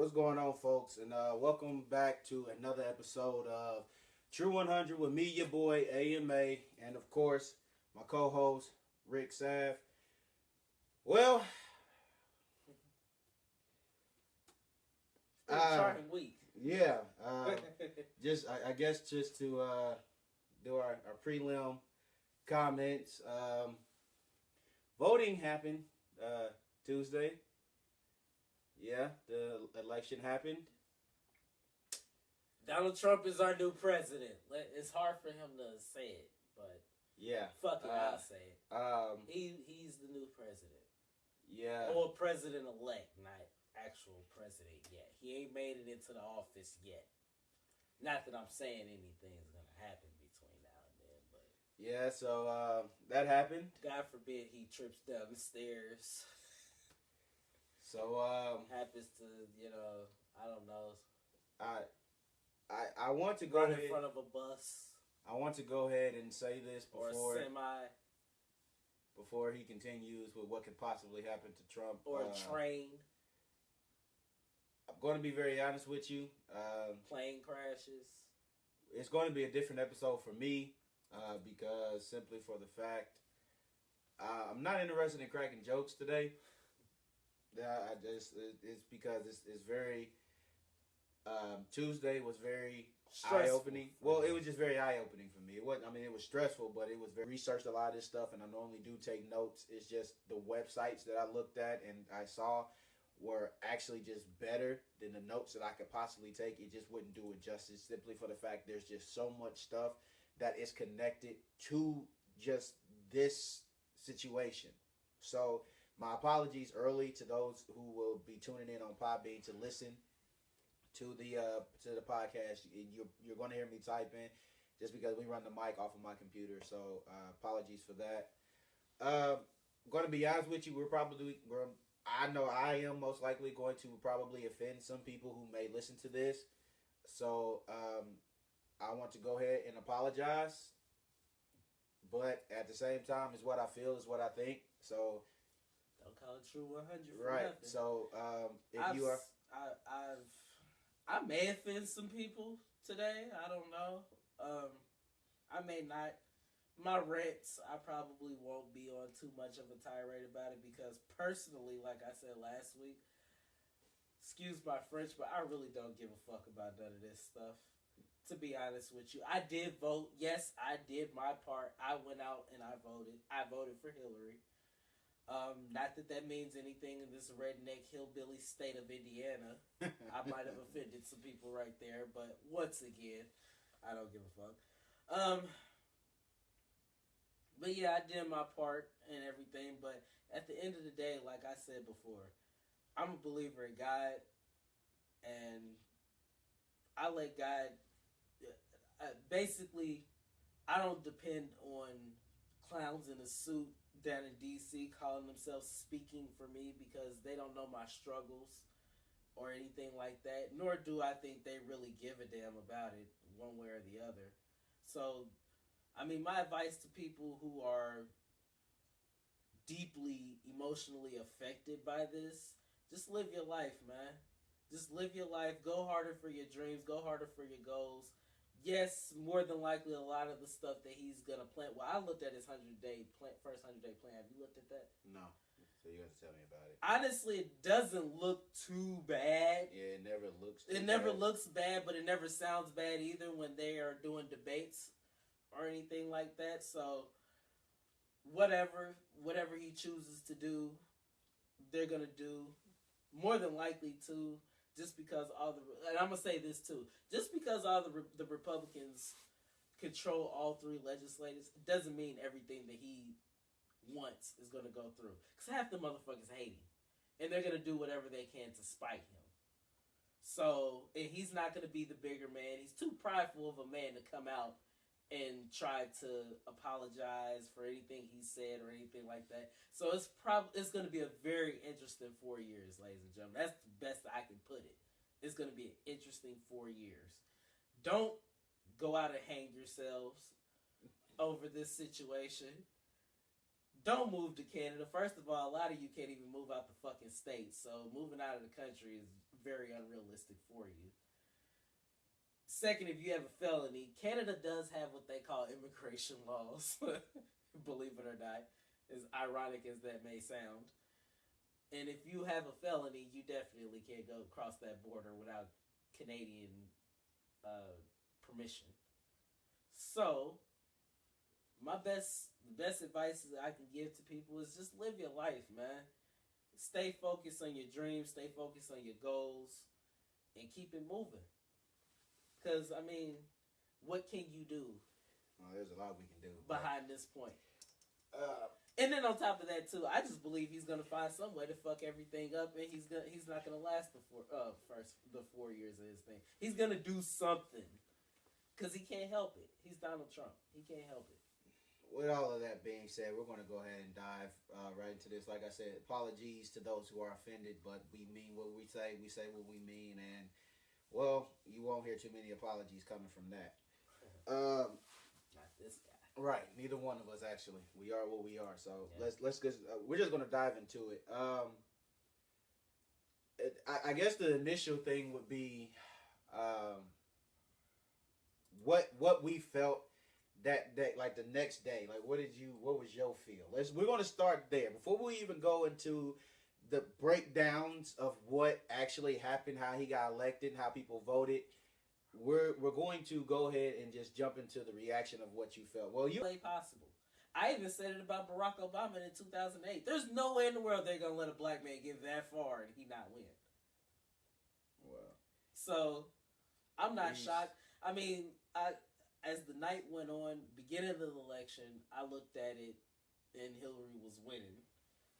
What's going on, folks? And welcome back to another episode of True 100 with me, your boy AMA, and of course, my co-host Rick Sav. Well, It's been a trying week. yeah, I guess just to do our prelim comments. Voting happened Tuesday. Yeah, the election happened. Donald Trump is our new president. It's hard for him to say it, but Yeah, fuck it, I'll say it. um, He's the new president. yeah, Or president-elect, not actual president yet. He ain't made it into the office yet. Not that I'm saying anything's going to happen between now and then, but yeah. So that happened. God forbid he trips down the stairs. So Happens to, I don't know, I want to go run ahead. in front of a bus I want to go ahead and say this or a semi before he continues with what could possibly happen to Trump or a train. I'm going to be very honest with you. Plane crashes. It's going to be a different episode for me because simply for the fact I'm not interested in cracking jokes today. It's because it's very Tuesday was very eye opening. Well, it was just very eye opening for me. It wasn't. I mean, it was stressful, but it was very researched a lot of this stuff, and I normally do take notes. It's just the websites that I looked at and I saw were actually just better than the notes that I could possibly take. It just wouldn't do it justice, simply for the fact there's just so much stuff that is connected to just this situation. So my apologies early to those who will be tuning in on Podbean to listen to the podcast. You're going to hear me typing just because we run the mic off of my computer. So apologies for that. I'm going to be honest with you. I know I am most likely going to probably offend some people who may listen to this. So I want to go ahead and apologize. But at the same time, it's what I feel, is what I think. So don't call it True 100 for right. nothing. So I may offend some people today. I don't know. I may not. My rants, I probably won't be on too much of a tirade about it because personally, like I said last week, excuse my French, but I really don't give a fuck about none of this stuff. To be honest with you, I did vote. Yes, I did my part. I went out and I voted. I voted for Hillary. Not that means anything in this redneck hillbilly state of Indiana. I might have offended some people right there, but once again, I don't give a fuck. But yeah, I did my part and everything, but at the end of the day, like I said before, I'm a believer in God, and I let God, basically, I don't depend on clowns in a suit down in D.C. calling themselves speaking for me because they don't know my struggles or anything like that, nor do I think they really give a damn about it one way or the other. So, I mean, my advice to people who are deeply emotionally affected by this, just live your life, man. Just live your life. Go harder for your dreams. Go harder for your goals. Yes, more than likely a lot of the stuff that he's going to plant. Well, I looked at his first 100-day plan. Have you looked at that? No. So you have to tell me about it. Honestly, it doesn't look too bad. Yeah, it never looks too It never looks bad, but it never sounds bad either when they are doing debates or anything like that. So whatever he chooses to do, they're going to do. More than likely to, just because and I'm going to say this too, just because all the Republicans control all three legislators, it doesn't mean everything that he wants is going to go through. Because half the motherfuckers hate him. And they're going to do whatever they can to spite him. So, and he's not going to be the bigger man. He's too prideful of a man to come out and try to apologize for anything he said or anything like that. So it's going to be a very interesting 4 years, ladies and gentlemen. That's the best I can put it. It's going to be an interesting 4 years. Don't go out and hang yourselves over this situation. Don't move to Canada. First of all, a lot of you can't even move out the fucking state. So moving out of the country is very unrealistic for you. Second, if you have a felony, Canada does have what they call immigration laws. Believe it or not, as ironic as that may sound. And if you have a felony, you definitely can't go across that border without Canadian permission. So, the best advice that I can give to people is just live your life, man. Stay focused on your dreams, stay focused on your goals, and keep it moving. Because, I mean, what can you do? Well, there's a lot we can do behind this point. And then on top of that too, I just believe he's gonna find some way to fuck everything up, and he's not gonna last the 4 years of his thing. He's gonna do something because he can't help it. He's Donald Trump. He can't help it. With all of that being said, we're gonna go ahead and dive right into this. Like I said, apologies to those who are offended, but we mean what we say. We say what we mean, and well, you won't hear too many apologies coming from that. Not this guy. Right, neither one of us actually. We are what we are. So yeah. let's get. We're just gonna dive into it. I guess the initial thing would be, what we felt that like the next day. Like, what was your feel? We're gonna start there before we even go into the breakdowns of what actually happened, how he got elected, how people voted. We're going to go ahead and just jump into the reaction of what you felt. Well, you possible. I even said it about Barack Obama in 2008. There's no way in the world they're gonna let a black man get that far and he not win. Well, so I'm not shocked. I mean, as the night went on, beginning of the election, I looked at it and Hillary was winning,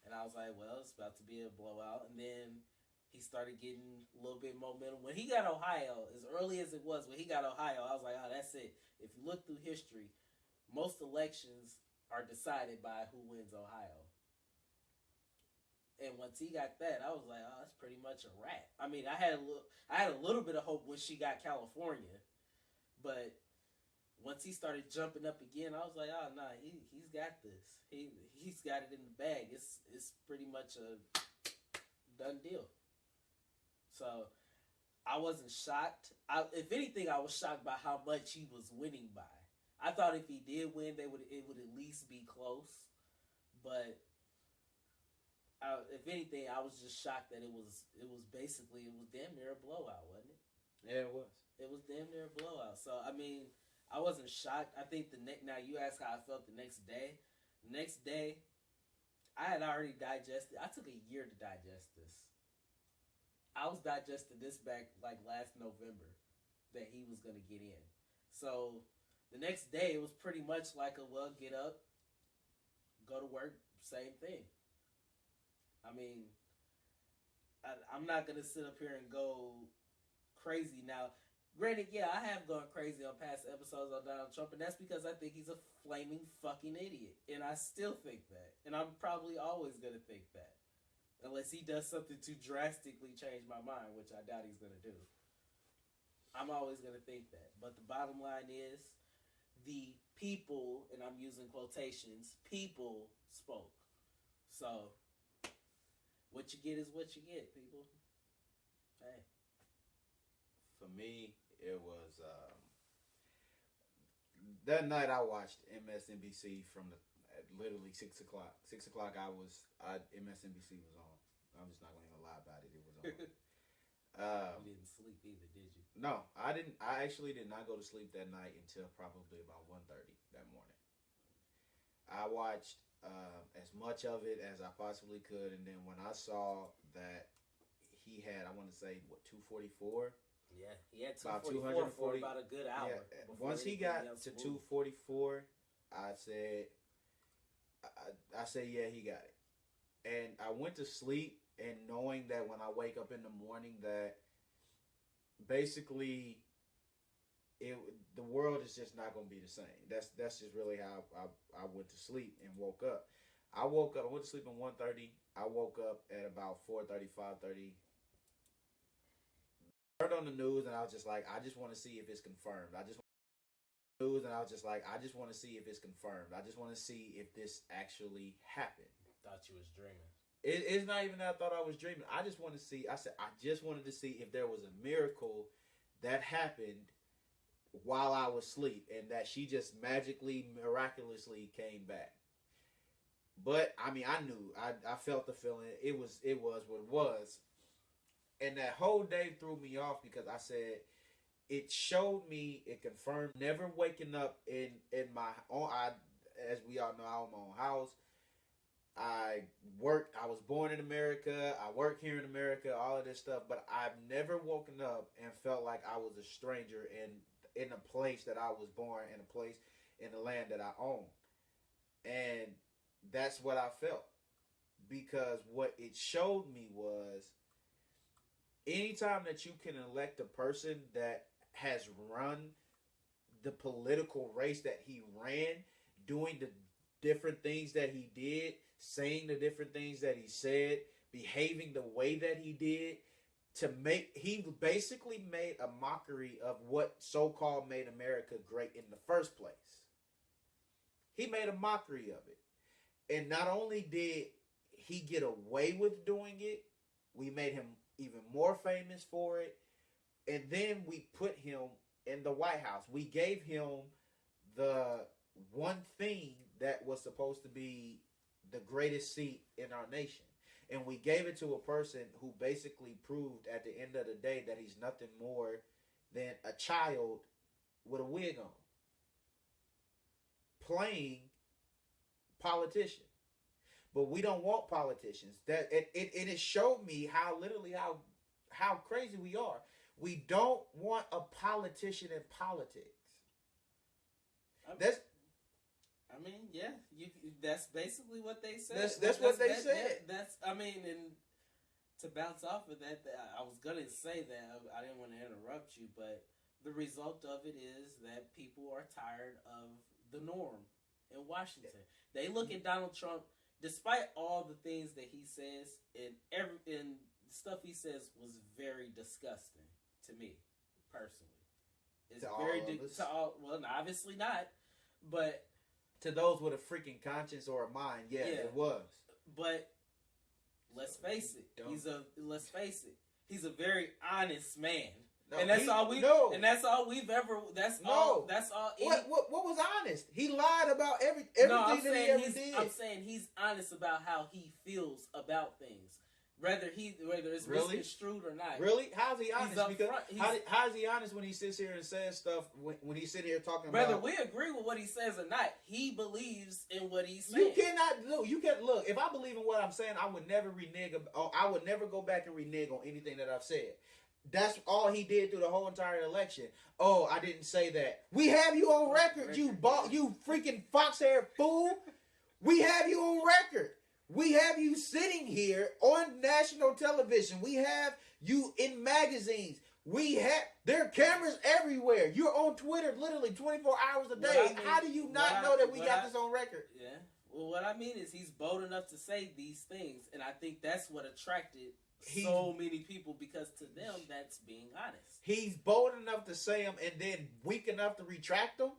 and I was like, well, it's about to be a blowout. And then he started getting a little bit of momentum. When he got Ohio, as early as it was, when he got Ohio, I was like, oh, that's it. If you look through history, most elections are decided by who wins Ohio. And once he got that, I was like, oh, that's pretty much a wrap. I mean, I had a little bit of hope when she got California, but once he started jumping up again, I was like, oh, nah, he's got this. He's got it in the bag. It's pretty much a done deal. So I wasn't shocked. If anything, I was shocked by how much he was winning by. I thought if he did win, it would at least be close. But if anything, I was just shocked that it was damn near a blowout, wasn't it? Yeah, it was. It was damn near a blowout. So I mean, I wasn't shocked. I think now you ask how I felt the next day. The next day, I had already digested. I took a year to digest this. I was digesting this back like last November that he was going to get in. So the next day, it was pretty much like get up, go to work, same thing. I mean, I'm not going to sit up here and go crazy now. Granted, yeah, I have gone crazy on past episodes on Donald Trump, and that's because I think he's a flaming fucking idiot. And I still think that. And I'm probably always going to think that. Unless he does something to drastically change my mind, which I doubt he's going to do. I'm always going to think that. But the bottom line is, the people, and I'm using quotations, people spoke. So, what you get is what you get, people. Hey. For me, it was that night I watched MSNBC from literally 6 o'clock. 6 o'clock, MSNBC was on. I'm just not going to even lie about it. It was on. You didn't sleep either, did you? No, I didn't. I actually did not go to sleep that night until probably about 1:30 that morning. I watched as much of it as I possibly could, and then when I saw that he had, I want to say, 244. Yeah, he had 244 for about a good hour. Yeah. Once he got to 244, I said, yeah, he got it. And I went to sleep, and knowing that when I wake up in the morning that basically the world is just not going to be the same. That's just really how I went to sleep and woke up. I went to sleep at 1:30. I woke up at about 4:30, 5:30. I heard on the news, and I was just like, I just want to see if it's confirmed. I just want to see if it's confirmed. I just want to see if this actually happened. Thought you was dreaming. It's not even that I thought I was dreaming. I just want to see. I said I just wanted to see if there was a miracle that happened while I was asleep, and that she just magically, miraculously came back. But I mean, I knew. I felt the feeling. It was what it was, and that whole day threw me off because I said it showed me. It confirmed never waking up in my own. As we all know, I own my own house. I was born in America. I work here in America. All of this stuff, but I've never woken up and felt like I was a stranger in a place that I was born, in a place in the land that I own, and that's what I felt, because what it showed me was anytime that you can elect a person that has run the political race that he ran, doing the different things that he did, saying the different things that he said, behaving the way that he did, he basically made a mockery of what so-called made America great in the first place. He made a mockery of it. And not only did he get away with doing it, we made him even more famous for it. And then we put him in the White House. We gave him the one thing that was supposed to be the greatest seat in our nation. And we gave it to a person who basically proved at the end of the day that he's nothing more than a child with a wig on, playing politician. But we don't want politicians. That it showed me how literally how crazy we are. We don't want a politician in politics. I mean, yeah, that's basically what they said. That's what they said. I mean, and to bounce off of that, I was gonna say that I didn't want to interrupt you, but the result of it is that people are tired of the norm in Washington. Yeah. They look at Donald Trump, despite all the things that he says, and stuff he says was very disgusting to me personally. It's well, obviously not, but to those with a freaking conscience or a mind, yeah, it was. But let's face it, he's a very honest man. No, and that's all we've ever. That's all. What was honest? He lied about everything that he ever did. I'm saying he's honest about how he feels about things, whether it's misconstrued or not. Really? How's he honest? How's he honest when he sits here and says stuff? When he's sitting here talking whether about we agree with what he says or not, he believes in what he's saying. You can't look. If I believe in what I'm saying, I would never renege. I would never go back and renege on anything that I've said. That's all he did through the whole entire election. Oh, I didn't say that. We have you on record, you freaking fox-haired fool. We have you on record. We have you sitting here on national television. We have you in magazines. There are cameras everywhere. You're on Twitter literally 24 hours a day. How do you not know that we got this on record? Yeah. Well, what I mean is he's bold enough to say these things, and I think that's what attracted so many people, because to them that's being honest. He's bold enough to say them and then weak enough to retract them,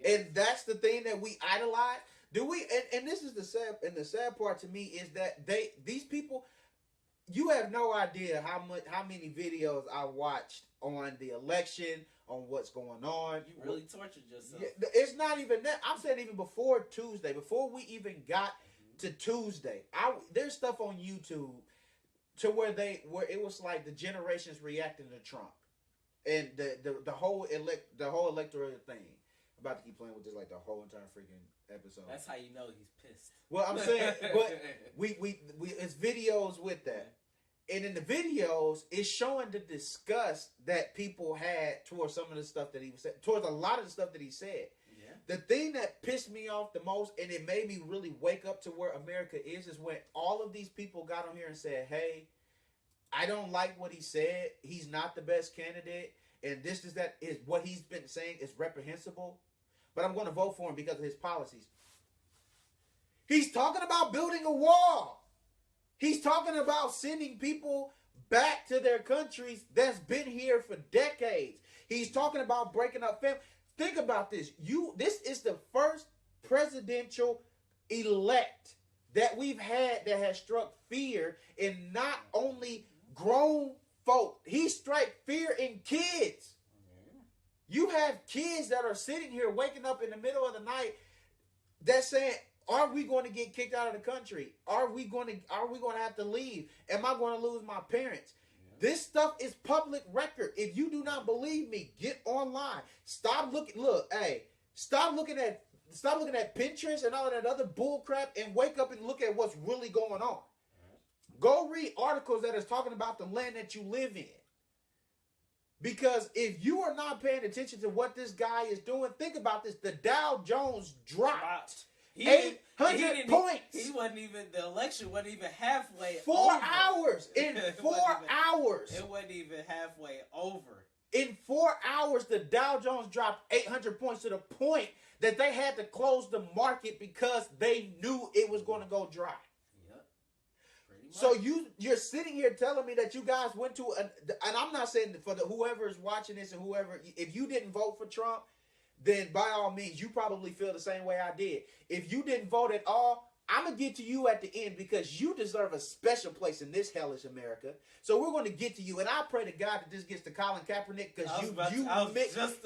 and that's the thing that we idolize. Do we? And this is the sad part to me is that these people, you have no idea how many videos I watched on the election, on what's going on. You really tortured yourself. Yeah, it's not even that. I'm saying even before Tuesday, before we even got to Tuesday, there's stuff on YouTube to where it was like the generations reacting to Trump, and the whole electoral thing. I'm about to keep playing with this like the whole entire freaking episode. That's how you know he's pissed. Well, I'm saying, but we it's videos with that, and in the videos it's showing the disgust that people had towards some of the stuff that he said, towards a lot of the stuff that he said. The thing that pissed me off the most, and it made me really wake up to where America is when all of these people got on here and said, hey, I don't like what he said. He's not the best candidate. And this is that is what he's been saying is reprehensible. But I'm going to vote for him because of his policies. He's talking about building a wall. He's talking about sending people back to their countries that's been here for decades. He's talking about breaking up families. Think about this. This is the first presidential elect that we've had that has struck fear in not only grown folk, he struck fear in kids. You have kids that are sitting here waking up in the middle of the night that's saying, are we going to get kicked out of the country? Are we going to have to leave? Am I going to lose my parents? Yeah. This stuff is public record. If you do not believe me, get online. Stop looking at Pinterest and all of that other bull crap and wake up and look at what's really going on. Go read articles that is talking about the land that you live in. Because if you are not paying attention to what this guy is doing, think about this. The Dow Jones dropped 800 points. He wasn't even, the election wasn't even halfway 4 over. hours. In 4 hours. It wasn't even halfway over. In 4 hours, the Dow Jones dropped 800 points to the point that they had to close the market because they knew it was going to go dry. So you're sitting here telling me that you guys went to, and I'm not saying for whoever is watching this and whoever, if you didn't vote for Trump, then by all means, you probably feel the same way I did. If you didn't vote at all, I'm going to get to you at the end because you deserve a special place in this hellish America. So we're going to get to you. And I pray to God that this gets to Colin Kaepernick because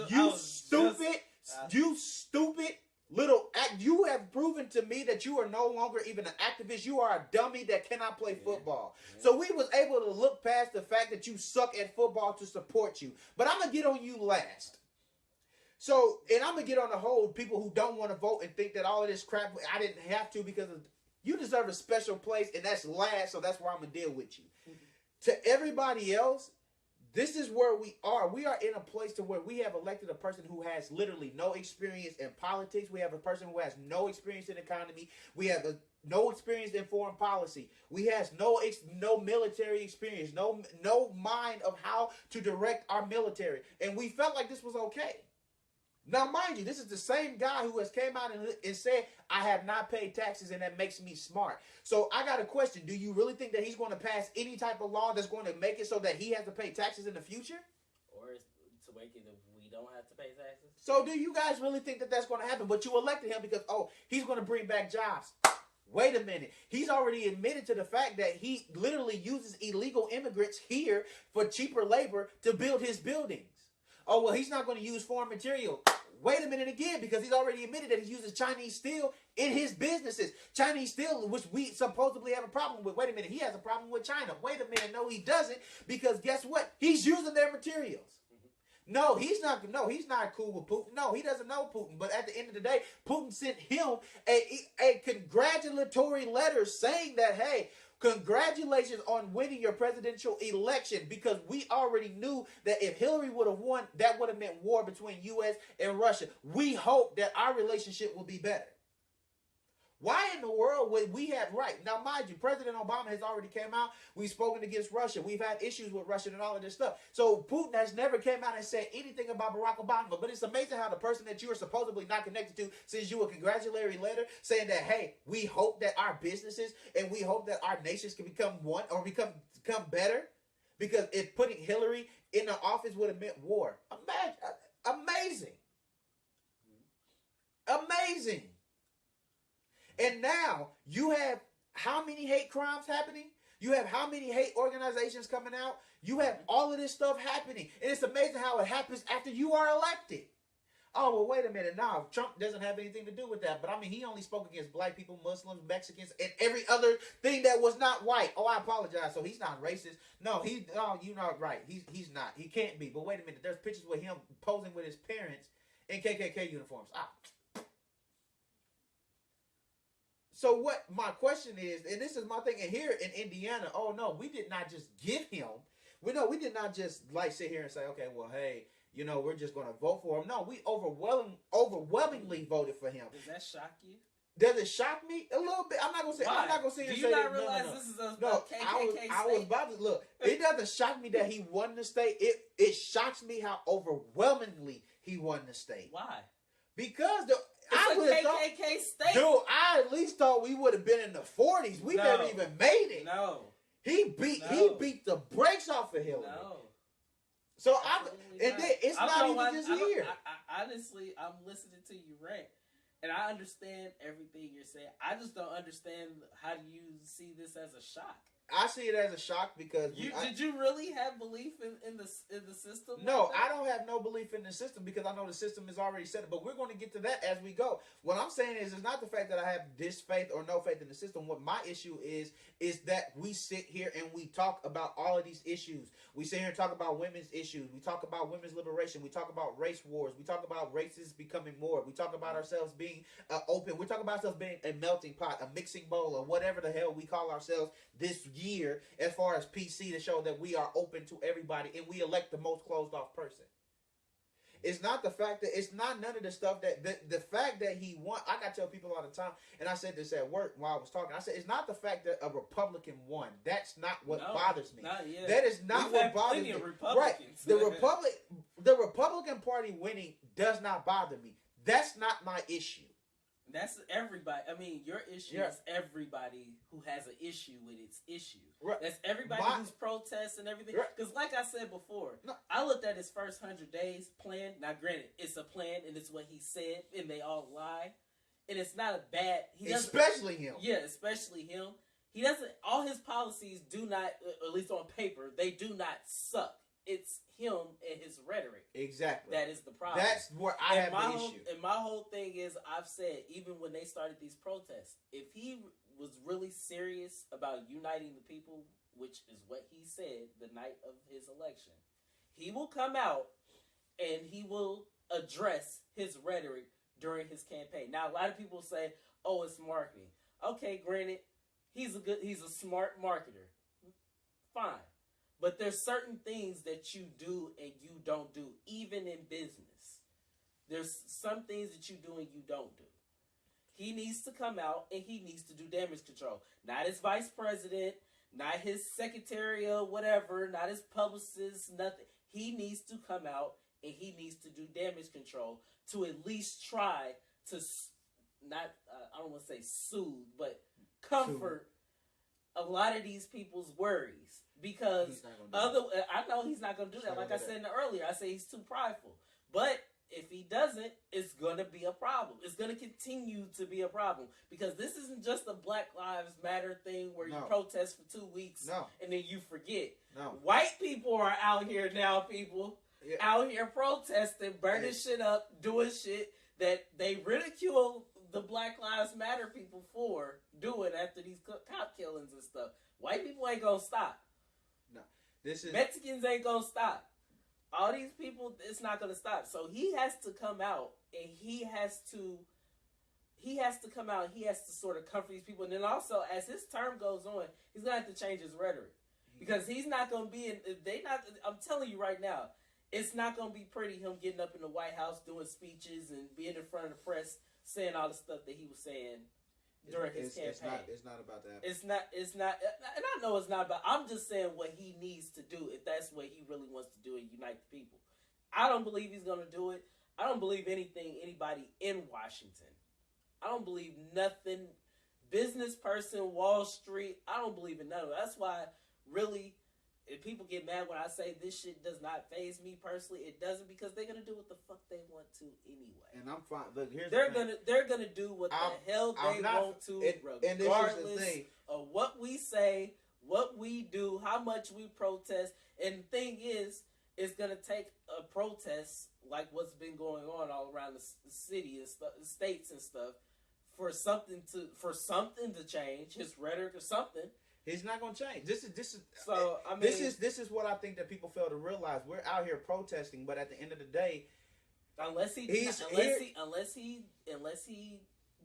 you stupid little act. You have proven to me that you are no longer even an activist. You are a dummy that cannot play football. Yeah. So we was able to look past the fact that you suck at football to support you. But I'm going to get on you last. So, and I'm going to get on the whole people who don't want to vote and think that all of this crap, I didn't have to because you deserve a special place and that's last. So that's where I'm going to deal with you. Mm-hmm. To everybody else, this is where we are. We are in a place to where we have elected a person who has literally no experience in politics. We have a person who has no experience in economy. We have no experience in foreign policy. We has no military experience, no mind of how to direct our military. And we felt like this was okay. Now, mind you, this is the same guy who has came out and said, I have not paid taxes and that makes me smart. So I got a question. Do you really think that he's going to pass any type of law that's going to make it so that he has to pay taxes in the future? Or to make it if we don't have to pay taxes? So do you guys really think that that's going to happen? But you elected him because, he's going to bring back jobs. Wait a minute. He's already admitted to the fact that he literally uses illegal immigrants here for cheaper labor to build his buildings. Oh, well, he's not going to use foreign material. Wait a minute again, because he's already admitted that he uses Chinese steel in his businesses. Chinese steel, which we supposedly have a problem with. Wait a minute, he has a problem with China. Wait a minute, no, he doesn't, because guess what? He's using their materials. No, he's not cool with Putin. No, he doesn't know Putin. But at the end of the day, Putin sent him a congratulatory letter saying that, hey, congratulations on winning your presidential election, because we already knew that if Hillary would have won, that would have meant war between U.S. and Russia. We hope that our relationship will be better. Why in the world would we have, right? Now, mind you, President Obama has already came out. We've spoken against Russia. We've had issues with Russia and all of this stuff. So Putin has never came out and said anything about Barack Obama. But it's amazing how the person that you are supposedly not connected to sends you a congratulatory letter saying that, hey, we hope that our businesses and we hope that our nations can become one or become better. Because if putting Hillary in the office would have meant war. Amazing. Amazing. And now you have how many hate crimes happening? You have how many hate organizations coming out? You have all of this stuff happening. And it's amazing how it happens after you are elected. Oh, well, wait a minute. Now, Trump doesn't have anything to do with that. But, I mean, he only spoke against black people, Muslims, Mexicans, and every other thing that was not white. Oh, I apologize. So he's not racist. No, you're not right. He's not. He can't be. But wait a minute. There's pictures with him posing with his parents in KKK uniforms. So what my question is, and this is my thing, and here in Indiana, oh no, we did not just give him, we did not just like sit here and say, okay, well, hey, we're just going to vote for him. No, we overwhelmingly voted for him. Does that shock you? Does it shock me? A little bit. I'm not going to say, Why? I'm not going to say. Do you not realize this is a KKK state? I was about to, look, it doesn't shock me that he won the state. It shocks me how overwhelmingly he won the state. Why? Because it's a KKK state. Dude, I at least thought we would have been in the 40s. We never even made it. No. He beat the brakes off of Hillary. No. So it's not even just here. Honestly, I'm listening to you rant, And I understand everything you're saying. I just don't understand how do you see this as a shock. I see it as a shock because did you really have belief in the system? No, like I don't have no belief in the system because I know the system is already set up. But we're going to get to that as we go. What I'm saying is, it's not the fact that I have disfaith or no faith in the system. What my issue is that we sit here and we talk about all of these issues. We sit here and talk about women's issues. We talk about women's liberation. We talk about race wars. We talk about races becoming more. We talk about ourselves being open. We talk about ourselves being a melting pot, a mixing bowl, or whatever the hell we call ourselves this year as far as PC to show that we are open to everybody and we elect the most closed off person. It's not the fact that it's not none of the stuff that the fact that he won. I gotta tell people all the time, and I said this at work while I was talking. I said it's not the fact that a Republican won. That's not what bothers me. That is not what bothers me. Right? The Republican Party winning does not bother me. That's not my issue. That's everybody. I mean, your issue is everybody who has an issue with its issue. Right. That's everybody who's protests and everything. Because like I said before, I looked at his first 100 days plan. Now, granted, it's a plan and it's what he said and they all lie. And it's not a bad... Especially him. Yeah, especially him. He doesn't... All his policies do not, at least on paper, they do not suck. It's him and his rhetoric. Exactly. That is the problem. That's where I have the issue. And my whole thing is, I've said, even when they started these protests, if he was really serious about uniting the people, which is what he said the night of his election, he will come out and he will address his rhetoric during his campaign. Now, a lot of people say, oh, it's marketing. Okay, granted, he's a smart marketer. Fine. But there's certain things that you do and you don't do, even in business. There's some things that you do and you don't do. He needs to come out and he needs to do damage control. Not his vice president, not his secretary or whatever, not his publicist, nothing. He needs to come out and he needs to do damage control to at least try to, I don't want to say soothe, but comfort a lot of these people's worries. Because I know he's not going to do that. Like I said earlier, I say he's too prideful. But if he doesn't, it's going to be a problem. It's going to continue to be a problem. Because this isn't just a Black Lives Matter thing where you protest for 2 weeks and then you forget. No. White people are out here now, people. Yeah. Out here protesting, burning shit up, doing shit that they ridicule the Black Lives Matter people for doing after these cop killings and stuff. White people ain't going to stop. Mexicans ain't gonna stop. All these people, it's not gonna stop. So he has to come out and he has to come out and he has to sort of comfort these people. And then also, as his term goes on, he's gonna have to change his rhetoric. Because he's not gonna be I'm telling you right now, it's not gonna be pretty him getting up in the White House doing speeches and being in front of the press saying all the stuff that he was saying during his campaign. It's not about that. It's not, and I know it's not about, I'm just saying what he needs to do if that's what he really wants to do and unite the people. I don't believe he's going to do it. I don't believe anybody in Washington. I don't believe nothing, business person, Wall Street, I don't believe in none of it. That's why, really, if people get mad when I say this shit does not faze me personally, it doesn't, because they're gonna do what the fuck they want to anyway. And I'm fine. Look, they're gonna do what the hell they want to, regardless of what we say, what we do, how much we protest. And the thing is, it's gonna take a protest like what's been going on all around the city and states and stuff for something to change his rhetoric or something. He's not going to change. This is what I think that people fail to realize. We're out here protesting, but at the end of the day, unless he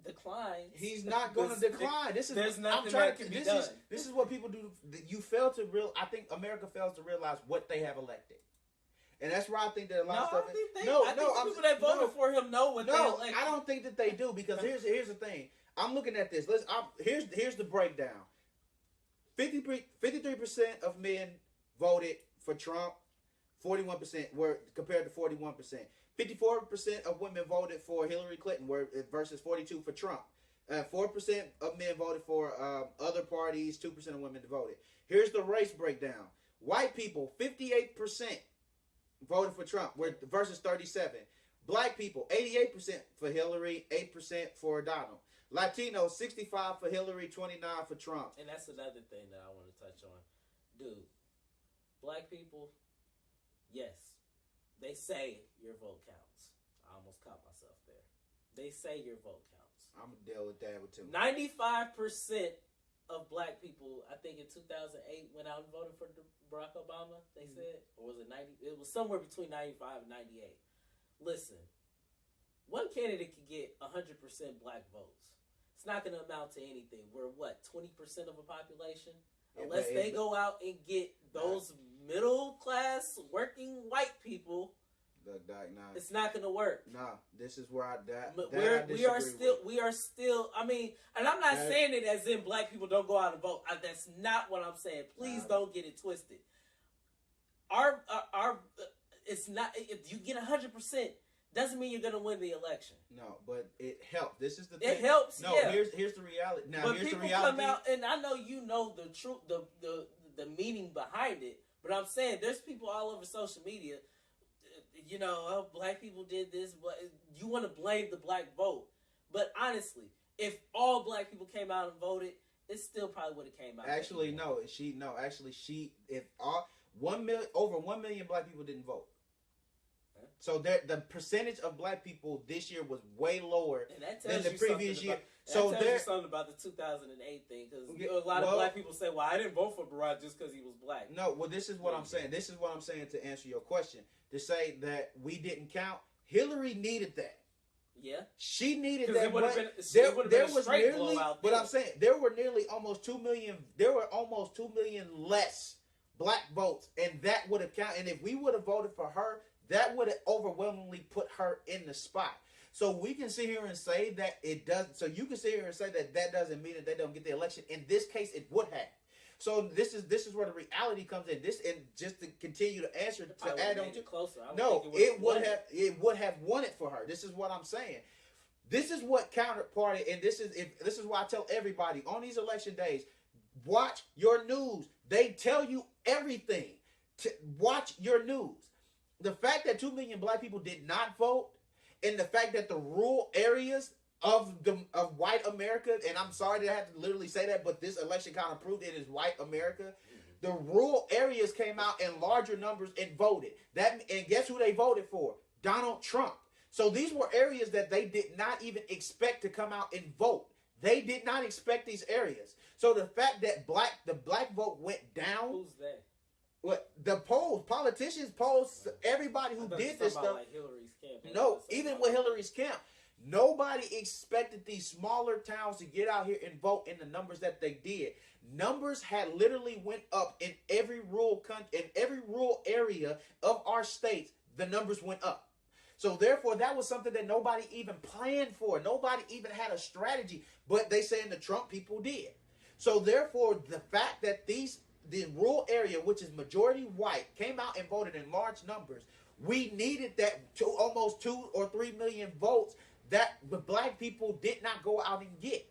declines, he's not going to decline. There's nothing that can be done. This is what people do. You fail to I think America fails to realize what they have elected. And that's why I think that a lot of stuff. I think people that voted for him know what they elected. I don't think that they do, because here's the thing. I'm looking at this. Here's the breakdown. 53% of men voted for Trump. 41% were compared to 41%. 54% of women voted for Hillary Clinton versus 42% for Trump. 4% of men voted for other parties. 2% of women voted. Here's the race breakdown. White people, 58% voted for Trump versus 37%. Black people, 88% for Hillary, 8% for Donald. Latino, 65 for Hillary, 29 for Trump. And that's another thing that I want to touch on. Dude, black people, yes, they say your vote counts. I almost caught myself there. They say your vote counts. I'm going to deal with that with too. 95% of black people, I think in 2008, went out and voted for Barack Obama, they said. Or was it 90? It was somewhere between 95 and 98. Listen, one candidate could get 100% black votes. It's not going to amount to anything. We're what, 20% of a population? Unless they go out and get those middle class working white people, it's not going to work. No, this is where we are still. I mean, and I'm not saying it as in black people don't go out and vote. That's not what I'm saying. Please don't get it twisted. Our it's not. If you get 100%. Doesn't mean you're going to win the election. No, but it helps. This is the thing. It helps. No, yeah. here's the reality. Now, but here's people the reality. Come out, and I know you know the truth, the meaning behind it. But I'm saying there's people all over social media. You know, oh, black people did this, but you want to blame the black vote. But honestly, if all black people came out and voted, it still probably would have came out. Actually, no. If over 1 million black people didn't vote. So the percentage of black people this year was way lower than the previous year. That tells you something about the 2008 thing, because a lot of black people say, "Well, I didn't vote for Barack just because he was black." No, well, this is what I'm saying. This is what I'm saying to answer your question. To say that we didn't count, Hillary needed that. Yeah, she needed that. There was nearly, but I'm saying there were nearly almost 2 million. There were almost 2 million less black votes, and that would have counted. And if we would have voted for her, that would have overwhelmingly put her in the spot. So we can sit here and say that it doesn't. So you can sit here and say that that doesn't mean that they don't get the election. In this case, it would have. So this is where the reality comes in. This, and just to continue to answer to add on to closer. it would have won it for her. This is what I'm saying. This is what counterparty, and this is why I tell everybody on these election days, watch your news. They tell you everything. Watch your news. The fact that 2 million black people did not vote, and the fact that the rural areas of white America, and I'm sorry that I have to literally say that, but this election kind of proved it is white America. The rural areas came out in larger numbers and voted. And guess who they voted for? Donald Trump. So these were areas that they did not even expect to come out and vote. They did not expect these areas. So the fact that the black vote went down. Who's that? What the polls, politicians polls, everybody who did this stuff. Like Hillary's camp. No, even with Hillary's camp, nobody expected these smaller towns to get out here and vote in the numbers that they did. Numbers had literally went up in every rural area of our states. The numbers went up. So therefore, that was something that nobody even planned for. Nobody even had a strategy, but they saying the Trump people did. So therefore, the fact that the rural area, which is majority white, came out and voted in large numbers. We needed that to almost 2 or 3 million votes that the black people did not go out and get.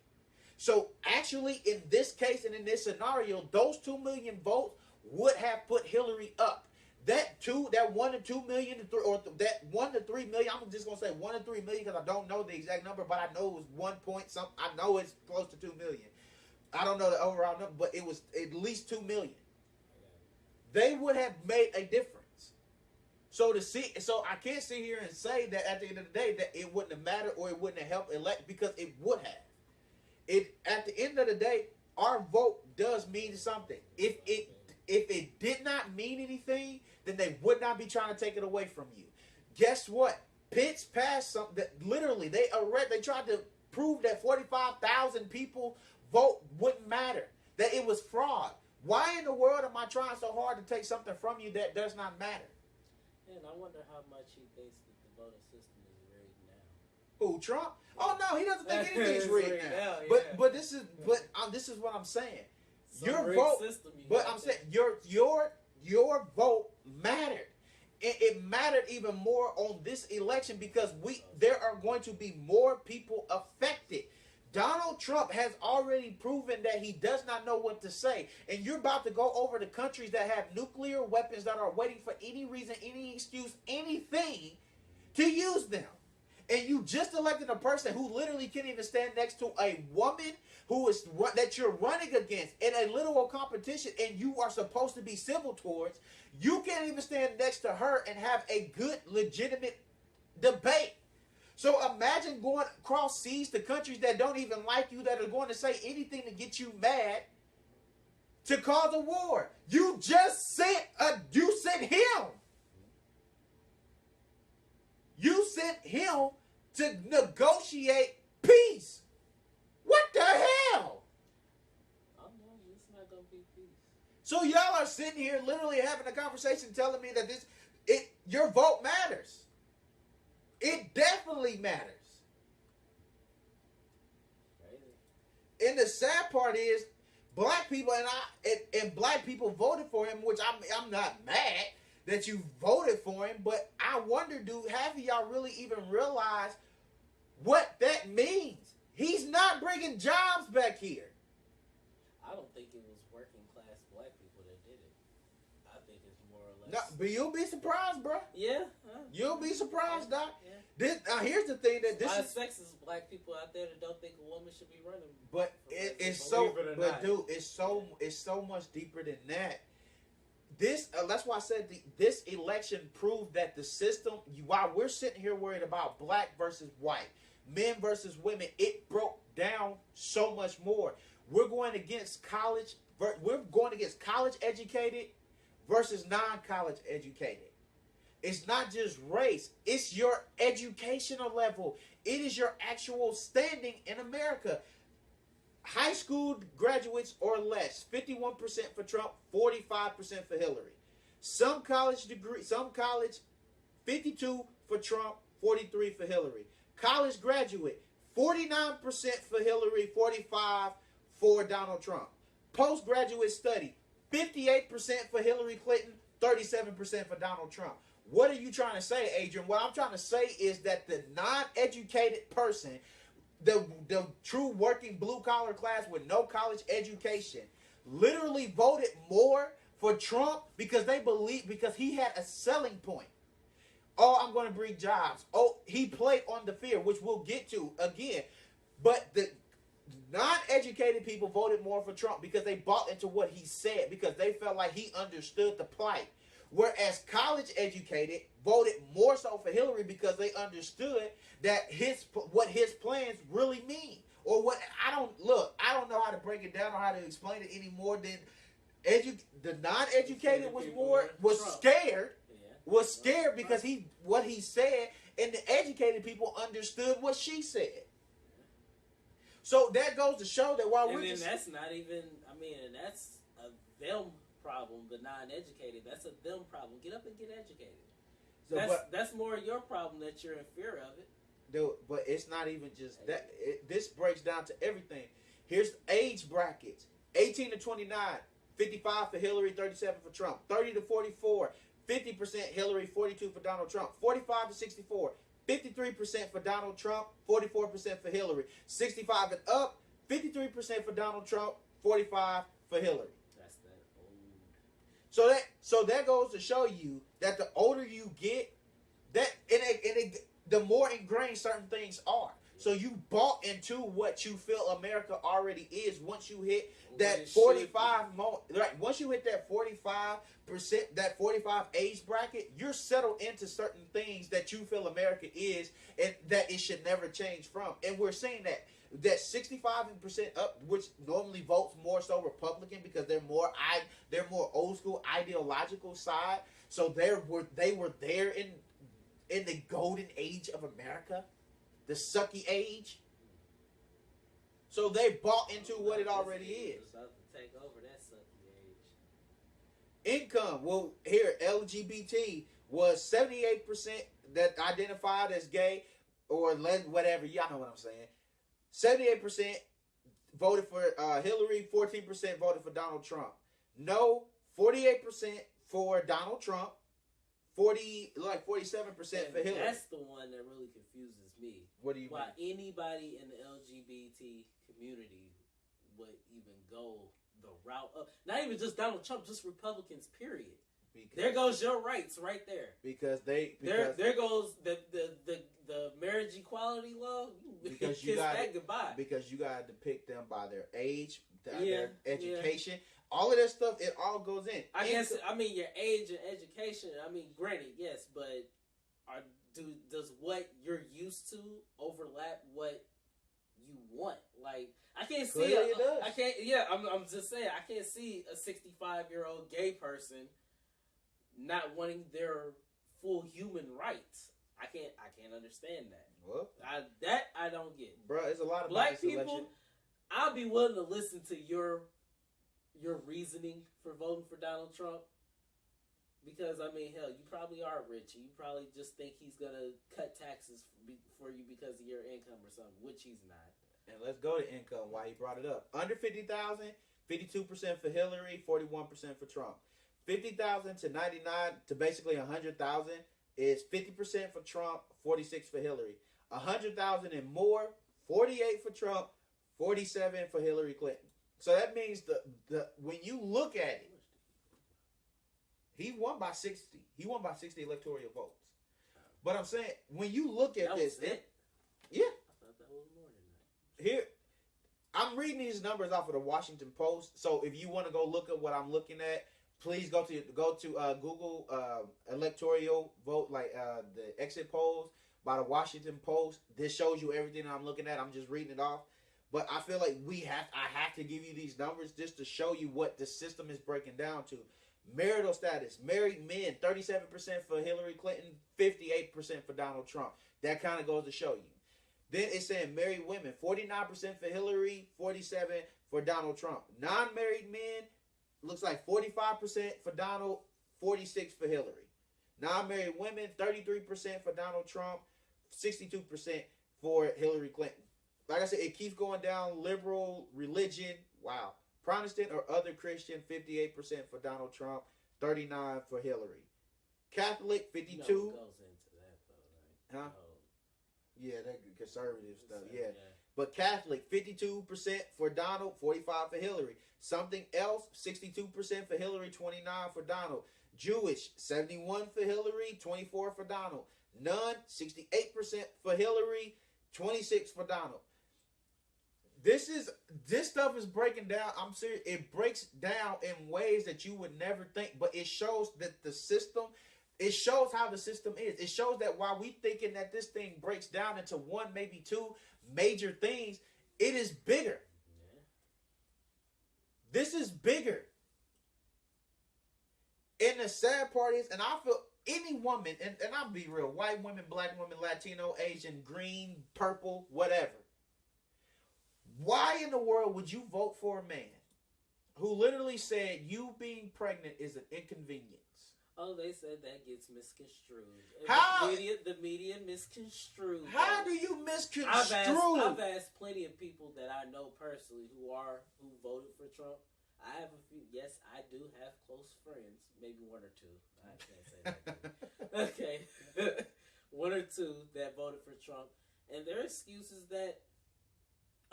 So actually, in this case and in this scenario, those 2 million votes would have put Hillary up. That 1 to 2 million, or that 1 to 3 million. I'm just gonna say 1 to 3 million because I don't know the exact number, but I know it was 1 point something. I know it's close to 2 million. I don't know the overall number, but it was at least 2 million. They would have made a difference. So I can't sit here and say that at the end of the day that it wouldn't have mattered or it wouldn't have helped elect, because it would have. At the end of the day, our vote does mean something. If it did not mean anything, then they would not be trying to take it away from you. Guess what? Pence passed something that literally they tried to prove that 45,000 people vote wouldn't matter, that it was fraud. Why in the world am I trying so hard to take something from you that does not matter? And I wonder how much he thinks that the voting system is rigged now. Who, Trump? Oh no, he doesn't think anything's rigged now. But this is what I'm saying. Your vote, but I'm saying your vote mattered. It mattered even more on this election because there are going to be more people affected. Donald Trump has already proven that he does not know what to say. And you're about to go over to countries that have nuclear weapons that are waiting for any reason, any excuse, anything to use them. And you just elected a person who literally can't even stand next to a woman who is that you're running against in a literal competition, and you are supposed to be civil towards. You can't even stand next to her and have a good, legitimate debate. So imagine going across seas to countries that don't even like you, that are going to say anything to get you mad, to cause a war. You just sent him. You sent him to negotiate peace. What the hell? I don't know. It's not gonna be peace. So y'all are sitting here literally having a conversation telling me that your vote matters. It definitely matters. Crazy. And the sad part is, black people and black people voted for him, which I'm not mad that you voted for him, but I wonder, have y'all really even realized what that means? He's not bringing jobs back here. I don't think it was working class black people that did it. I think it's more or less. No, but you'll be surprised, bro. Yeah. You'll be surprised, Doc. Yeah. Here's the thing that this is sexist black people out there that don't think a woman should be running. But it's so, but dude, it's so much deeper than that. That's why I said this election proved that the system, while we're sitting here worried about black versus white, men versus women, it broke down so much more. We're going against college educated versus non-college educated. It's not just race. It's your educational level. It is your actual standing in America. High school graduates or less, 51% for Trump, 45% for Hillary. Some college, 52 for Trump, 43 for Hillary. College graduate, 49% for Hillary, 45 for Donald Trump. Postgraduate study, 58% for Hillary Clinton, 37% for Donald Trump. What are you trying to say, Adrian? What I'm trying to say is that the non-educated person, the true working blue-collar class with no college education, literally voted more for Trump because he had a selling point. Oh, I'm going to bring jobs. Oh, he played on the fear, which we'll get to again. But the non-educated people voted more for Trump because they bought into what he said, because they felt like he understood the plight. Whereas college educated voted more so for Hillary because they understood that what his plans really mean. Or what, I don't know how to break it down or how to explain it any more than the non-educated was scared because what he said, and the educated people understood what she said. So that goes to show that while that's not even, and that's a them problem, the non-educated. That's a them problem. Get up and get educated. So, that's more your problem that you're in fear of it. Dude, but it's not even just that. This breaks down to everything. Here's age brackets. 18 to 29, 55 for Hillary, 37 for Trump. 30 to 44, 50% Hillary, 42 for Donald Trump. 45 to 64, 53% for Donald Trump, 44% for Hillary. 65 and up, 53% for Donald Trump, 45 for Hillary. That's that old. So that goes to show you that the older you get, the more ingrained certain things are. So you bought into what you feel America already is once you hit that 45 once you hit that 45%, that 45 age bracket, you're settled into certain things that you feel America is and that it should never change from. And we're seeing that 65% up, which normally votes more so Republican because they're more old school ideological side. So they were there in the golden age of America, the sucky age. So they bought into what it already is. Take over that sucky age. Income, well, here LGBT was 78% that identified as gay or whatever. Y'all know what I'm saying. 78% voted for Hillary. 14% voted for Donald Trump. No, 48% for Donald Trump. 47% for Hillary. That's the one that really confuses me. What do you Why mean? anybody in the LGBT community would even go the route of, not even just Donald Trump, just Republicans, period. there goes your rights right there. Because there goes the marriage equality law. Because you got goodbye. Because you got to depict them by their age, their education, all of that stuff. It all goes in. I guess. I mean, your age and education. I mean, granted, yes, but does what you're used to overlap what you want? Like, I can't see. It does. I can't. Yeah, I'm just saying. I can't see a 65-year-old gay person not wanting their full human rights. I can't understand that. Well, I don't get. Bro, it's a lot of black people. I'll be willing to listen to your reasoning for voting for Donald Trump. Because, I mean, hell, you probably are rich. And you probably just think he's going to cut taxes for you because of your income or something, which he's not. And let's go to income, why he brought it up. Under 50,000, 52% for Hillary, 41% for Trump. 50,000 to 99 to basically 100,000 is 50% for Trump, 46 for Hillary. 100,000 and more, 48 for Trump, 47 for Hillary Clinton. So that means the when you look at it, he won by 60. He won by 60 electoral votes. But I'm saying, when you look at this, yeah. I thought that was more than that. Here, I'm reading these numbers off of the Washington Post. So if you want to go look at what I'm looking at, please go to Google electoral vote, like the exit polls by the Washington Post. This shows you everything I'm looking at. I'm just reading it off. But I feel like I have to give you these numbers just to show you what the system is breaking down to. Marital status, married men, 37% for Hillary Clinton, 58% for Donald Trump. That kind of goes to show you. Then it's saying married women, 49% for Hillary, 47% for Donald Trump. Non-married men, looks like 45% for Donald, 46% for Hillary. Non-married women, 33% for Donald Trump, 62% for Hillary Clinton. Like I said, it keeps going down. Liberal, religion, wow. Protestant or other Christian, 58% for Donald Trump, 39% for Hillary. Catholic, 52%. Goes into that though, right? Huh? Yeah, that conservative stuff. Yeah. But Catholic, 52% for Donald, 45% for Hillary. Something else, 62% for Hillary, 29% for Donald. Jewish, 71% for Hillary, 24% for Donald. None, 68% for Hillary, 26% for Donald. This stuff is breaking down. I'm serious. It breaks down in ways that you would never think, but it shows that the system, it shows how the system is. It shows that while we thinking that this thing breaks down into one, maybe two major things, it is bigger. Yeah. This is bigger. And the sad part is, and I feel any woman, and I'll be real, white women, black women, Latino, Asian, green, purple, whatever. Why in the world would you vote for a man who literally said you being pregnant is an inconvenience? Oh, they said that gets misconstrued. How? The media misconstrued. How do you misconstrue? I've asked plenty of people that I know personally who voted for Trump. I have a few. Yes, I do have close friends. Maybe one or two. I can't say that. Okay. One or two that voted for Trump. And their excuse is that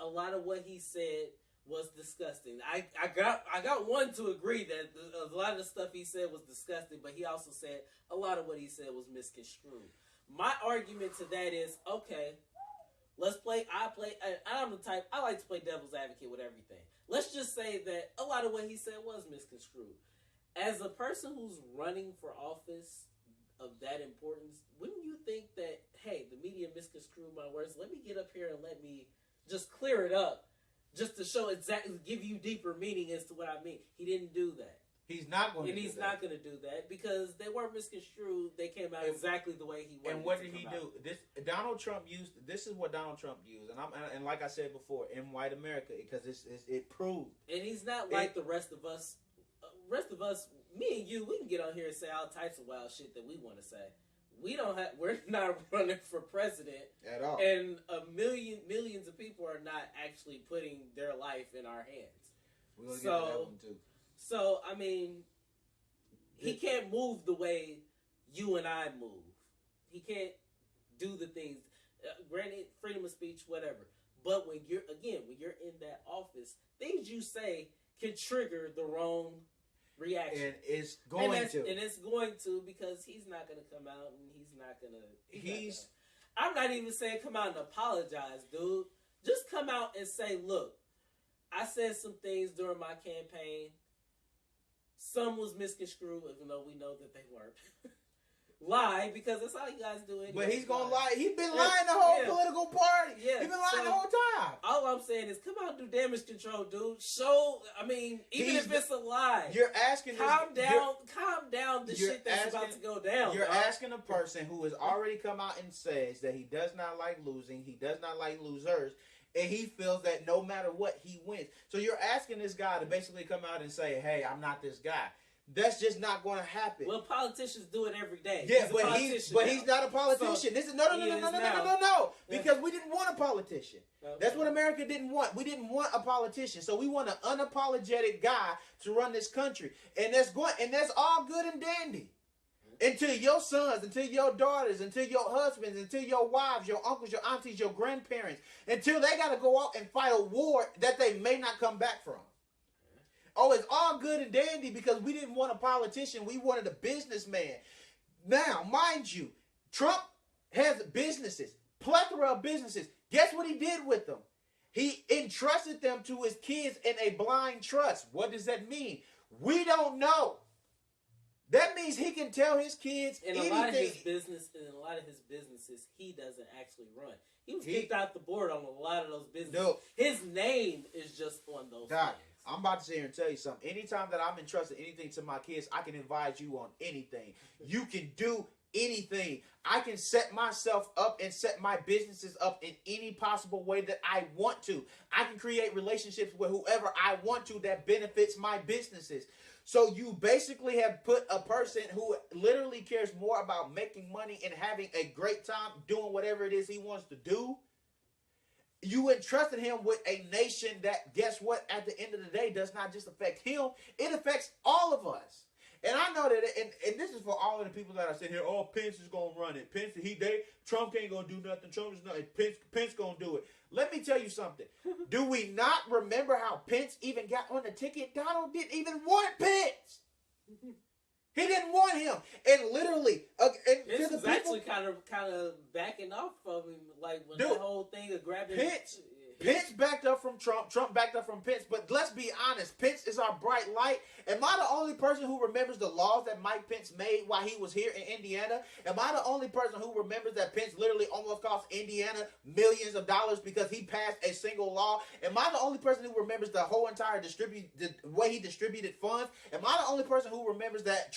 a lot of what he said was disgusting. I got one to agree that a lot of the stuff he said was disgusting, but he also said a lot of what he said was misconstrued. My argument to that is, okay, I'm the type, I like to play devil's advocate with everything. Let's just say that a lot of what he said was misconstrued. As a person who's running for office of that importance, wouldn't you think that, hey, the media misconstrued my words, let me get up here and let me just clear it up, just to show exactly, give you deeper meaning as to what I mean. He didn't do that. He's not going to do that. And he's not going to do that because they weren't misconstrued. They came out exactly the way he wanted. And what did he do? Donald Trump used. This is what Donald Trump used, and like I said before, in white America, because it proved. And he's not like the rest of us. Me and you, we can get on here and say all types of wild shit that we want to say. We're not running for president at all, and millions of people are not actually putting their life in our hands. We're gonna get to that one too. So I mean, he can't move the way you and I move. He can't do the things. Granted, freedom of speech, whatever. But when you're in that office, things you say can trigger the wrong reaction. And it's going and it's going to, because he's not going to come out and he's not going to. I'm not even saying come out and apologize, dude. Just come out and say, look, I said some things during my campaign. Some was misconstrued, even though we know that they weren't. Lie, because that's how you guys do it. But he's gonna lie. He's been lying the whole political party. Yeah. He's been lying the whole time. All I'm saying is, come out and do damage control, dude. Show. I mean, even if it's a lie, you're asking. Calm down. The shit that's about to go down. You're asking a person who has already come out and says that he does not like losing. He does not like losers. And he feels that no matter what, he wins. So you're asking this guy to basically come out and say, hey, I'm not this guy. That's just not going to happen. Well, politicians do it every day. Yeah, he's not a politician. So this is no. Because we didn't want a politician. Okay. That's what America didn't want. We didn't want a politician. So we want an unapologetic guy to run this country. And that's all good and dandy. Until your sons, until your daughters, until your husbands, until your wives, your uncles, your aunties, your grandparents, until they got to go out and fight a war that they may not come back from. Oh, it's all good and dandy because we didn't want a politician. We wanted a businessman. Now, mind you, Trump has businesses, plethora of businesses. Guess what he did with them? He entrusted them to his kids in a blind trust. What does that mean? We don't know. That means he can tell his kids anything. A lot of his businesses, he doesn't actually run. He was kicked out the board on a lot of those businesses. No. His name is just on those things. I'm about to sit here and tell you something. Anytime that I'm entrusted anything to my kids, I can advise you on anything. You can do anything. I can set myself up and set my businesses up in any possible way that I want to. I can create relationships with whoever I want to that benefits my businesses. So you basically have put a person who literally cares more about making money and having a great time doing whatever it is he wants to do. You entrusted him with a nation that, guess what, at the end of the day, does not just affect him. It affects all of us. And I know that, and this is for all of the people that are sitting here, oh, Pence is going to run it. Trump ain't going to do nothing. Trump is nothing. Pence going to do it. Let me tell you something. Do we not remember how Pence even got on the ticket? Donald didn't even want Pence. He didn't want him. And literally, this is actually kind of backing off of him, like when that whole thing of grabbing Pence backed up from Trump. Trump backed up from Pence. But let's be honest. Pence is our bright light. Am I the only person who remembers the laws that Mike Pence made while he was here in Indiana? Am I the only person who remembers that Pence literally almost cost Indiana millions of dollars because he passed a single law? Am I the only person who remembers the whole entire the way he distributed funds? Am I the only person who remembers that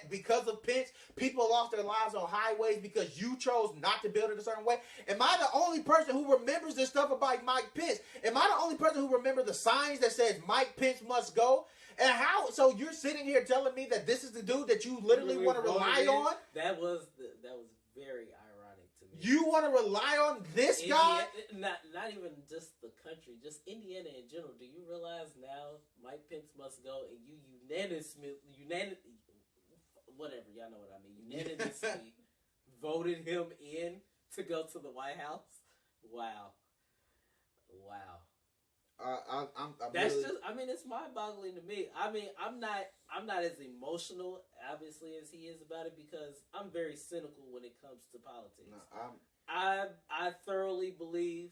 because of Pence, people lost their lives on highways because you chose not to build it a certain way? Am I the only person who remembers this stuff about Mike Pence? Am I the only person who remembers the signs that says Mike Pence must go? And how? So you're sitting here telling me that this is the dude that you literally want to rely on? That was very ironic to me. You want to rely on this guy? Not even just the country, just Indiana in general. Do you realize now Mike Pence must go, and you unanimously, whatever, y'all know what I mean, unanimously voted him in to go to the White House? Wow. That's really... it's mind-boggling to me. I'm not as emotional, obviously, as he is about it because I'm very cynical when it comes to politics. I thoroughly believe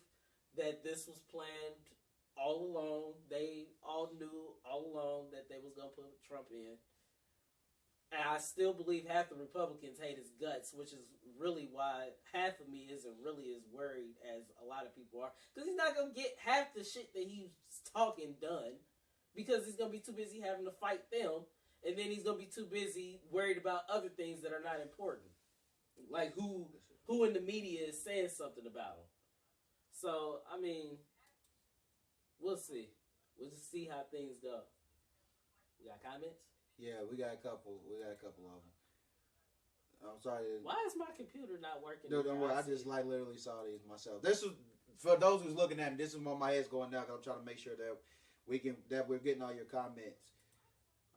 that this was planned all along. They all knew all along that they was gonna put Trump in. And I still believe half the Republicans hate his guts, which is really why half of me isn't really as worried as a lot of people are. Because he's not going to get half the shit that he's talking done because he's going to be too busy having to fight them. And then he's going to be too busy worried about other things that are not important. Like who in the media is saying something about him. So, we'll see. We'll just see how things go. We got comments? Yeah, we got a couple of them. I'm sorry. Why is my computer not working? No, don't worry. I just literally saw these myself. This is for those who's looking at me. This is why my head's going down because I'm trying to make sure that we're getting all your comments.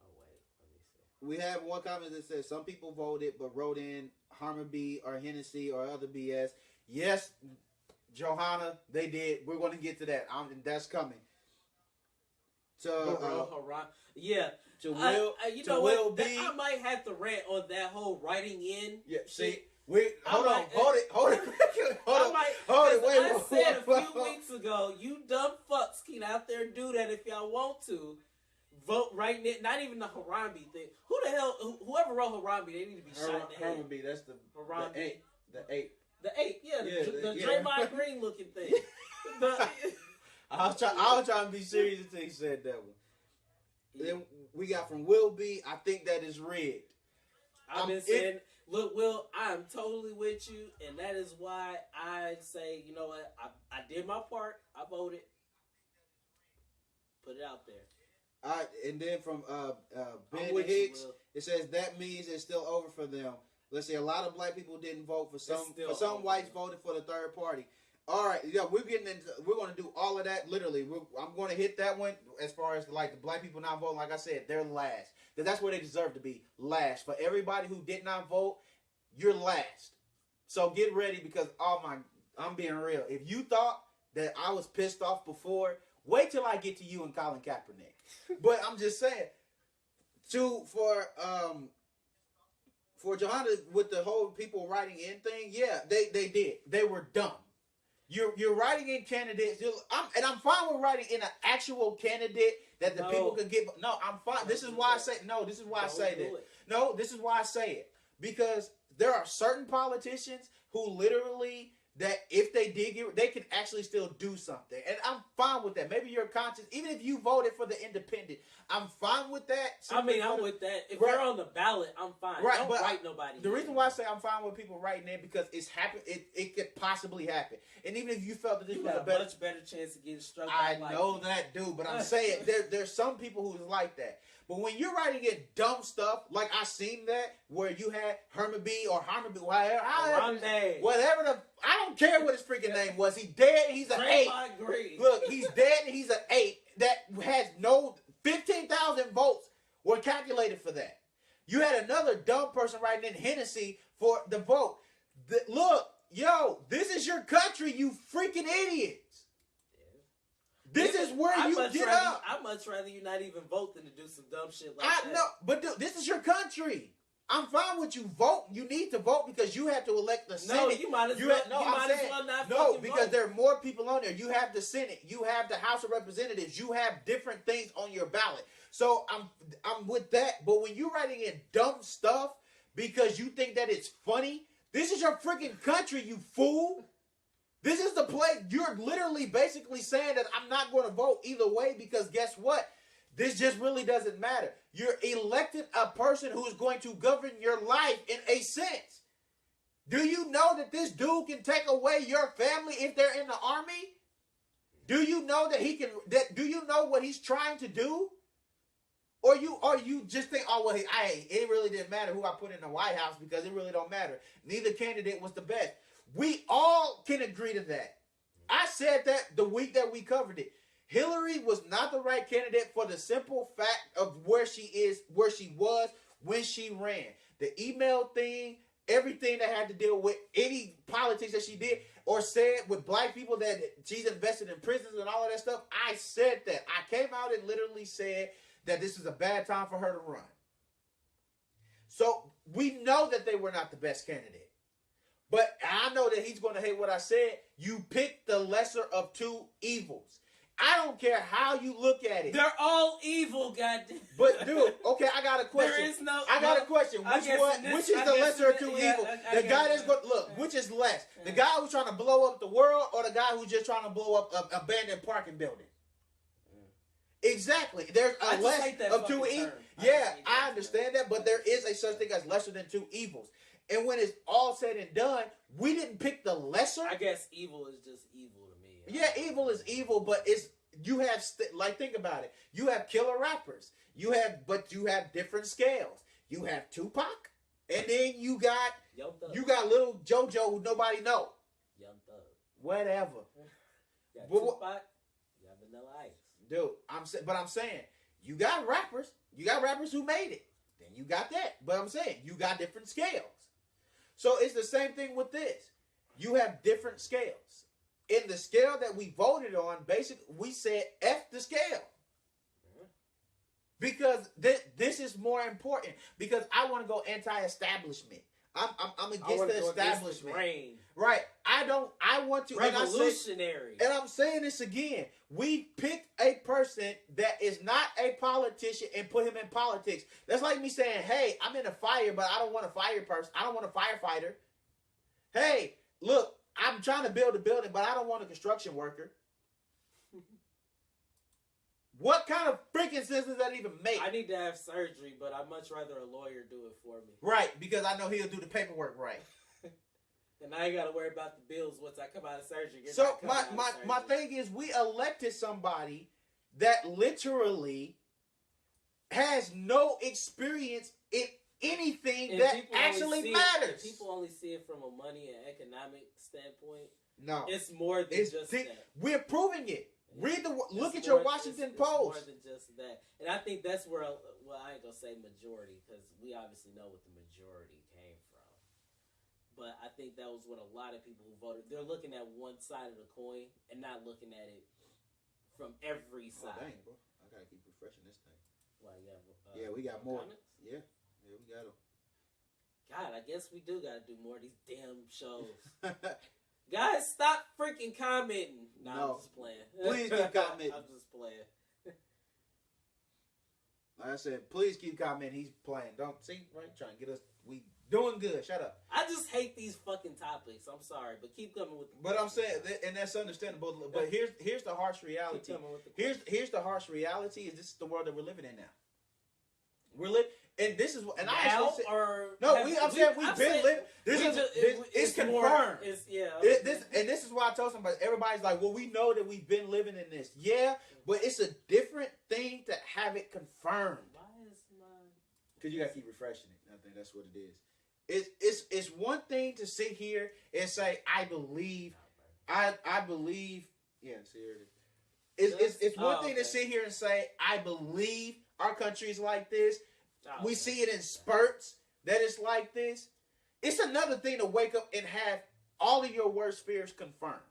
Oh wait, let me see. We have one comment that says some people voted but wrote in Harmony or Hennessy or other BS. Yes, Johanna, they did. We're going to get to that. That's coming. Yeah. To Will, you to know Will what? B. I might have to rant on that whole writing in. Yeah, see, hold it. I said a few weeks ago, you dumb fucks can out there do that if y'all want to. Vote right now. Not even the Harambe thing. Who the hell? Whoever wrote Harambe, they need to be shot in the head. Harambe, that's the Harambe. The ape. The ape, the Draymond Green looking thing. I was trying to be serious until he said that one. Yeah. Then we got from Will B. I think that is rigged. I've been saying, look, Will, I'm totally with you, and that is why I say, you know what? I did my part. I voted. Put it out there. And then from Ben Hicks, it says that means it's still over for them. Let's say a lot of black people didn't vote for some whites voted for the third party. All right, yeah, we're going to do all of that. Literally, I'm going to hit that one as far as like the black people not voting. Like I said, they're last. That's where they deserve to be, last. For everybody who did not vote, you're last. So get ready because I'm being real. If you thought that I was pissed off before, wait till I get to you and Colin Kaepernick. But I'm just saying, for Johanna with the whole people writing in thing, yeah, they did. They were dumb. You're writing in candidates, I'm fine with writing in an actual candidate that the people could get. No, I'm fine. This is why I say no. This is why I say that. No, this is why I say it because there are certain politicians who literally. That if they did get, they can actually still do something, and I'm fine with that. Maybe your conscience, even if you voted for the independent, I'm fine with that. I'm with that. If you're on the ballot, I'm fine. Right, don't but write nobody. The reason why I say I'm fine with people writing in because it's happened. It could possibly happen, and even if you felt that this was a much better chance of getting struck. I know that, dude, but I'm saying there's some people who's like that. But when you're writing in dumb stuff, like I seen that where you had Herman B or Harmon B, whatever I don't care what his freaking name was. He dead. He's an 8. Look, he's dead. And he's an 8 that has no 15,000 votes were calculated for that. You had another dumb person writing in Hennessy for the vote. Look, this is your country, you freaking idiots. This is where you get up. I'd much rather you not even vote than to do some dumb shit like that. No, but dude, this is your country. I'm fine with you vote. You need to vote because you have to elect the Senate. No, you might as well not No, because there are more people on there. You have the Senate. You have the House of Representatives. You have different things on your ballot. So I'm with that. But when you're writing in dumb stuff because you think that it's funny, this is your freaking country, you fool. This is the place. You're literally basically saying that I'm not going to vote either way because guess what? This just really doesn't matter. You're elected a person who's going to govern your life in a sense. Do you know that this dude can take away your family if they're in the army? Do you know that he can? Do you know what he's trying to do? Or you just think, oh well, it really didn't matter who I put in the White House because it really don't matter. Neither candidate was the best. We all can agree to that. I said that the week that we covered it. Hillary was not the right candidate for the simple fact of where she was when she ran. The email thing, everything that had to deal with any politics that she did or said with black people that she's invested in prisons and all of that stuff. I said that. I came out and literally said that this is a bad time for her to run. So we know that they were not the best candidate. But I know that he's going to hate what I said. You picked the lesser of two evils. I don't care how you look at it. They're all evil, goddamn. But dude, okay, I got a question. There is no. I got a question. Which is the lesser of two evils? The guy that's going look. Which is less? The guy who's trying to blow up the world, or the guy who's just trying to blow up an abandoned parking building? Exactly. There's a less of two evils. Yeah, I understand that, but there is a such thing as lesser than two evils. And when it's all said and done, we didn't pick the lesser. I guess evil is just evil to me. Yeah, evil is evil, but you have think about it. You have killer rappers. You have different scales. You have Tupac, and then you got little JoJo who nobody know. Young Thug. Whatever. You got Tupac. You got Vanilla Ice. Dude, I'm saying you got rappers. You got rappers who made it. Then you got that. But I'm saying you got different scales. So it's the same thing with this. You have different scales. In the scale that we voted on, basically, we said F the scale. because this is more important. Because I want to go anti-establishment. I'm against the establishment. Right. I want to. Revolutionary. And I'm saying this again. We picked a person that is not a politician and put him in politics. That's like me saying, hey, I'm in a fire, but I don't want a fire person. I don't want a firefighter. Hey, look, I'm trying to build a building, but I don't want a construction worker. What kind of freaking sense does that even make? I need to have surgery, but I'd much rather a lawyer do it for me. Right, because I know he'll do the paperwork right. And I ain't got to worry about the bills once I come out of surgery. So my thing is, we elected somebody that literally has no experience in anything and that actually matters. People only see it from a money and economic standpoint. No, it's more than just that. We're proving it. Look at your Washington Post. It's more than just that. And I think that's where, well, I ain't going to say majority, because we obviously know what the majority came from. But I think that was what a lot of people who voted, they're looking at one side of the coin and not looking at it from every side. Dang, bro. I got to keep refreshing this thing. Well, yeah, we got more. Comments? Yeah, we got them. God, I guess we do got to do more of these damn shows. Guys, stop freaking commenting. No, I'm just playing. Please keep commenting. I'm just playing. Like I said, please keep commenting. He's playing. Don't see, right? Trying to get us. We doing good. Shut up. I just hate these fucking topics. I'm sorry, but keep coming with. But I'm saying, and that's understandable. But here's the harsh reality. Here's the harsh reality. Is this is the world that we're living in now? We're living. And this is, and now, I or no, I'm saying we've been living. It's confirmed. This is why I told somebody. Everybody's like, well, we know that we've been living in this. Yeah, but it's a different thing to have it confirmed. Why is mine? Because you gotta keep refreshing it. I think that's what it is. It's one thing to sit here and say, I believe. Yeah, see here it is. It's one thing to sit here and say, I believe our country is like this. We see it in spurts that it's like this. It's another thing to wake up and have all of your worst fears confirmed.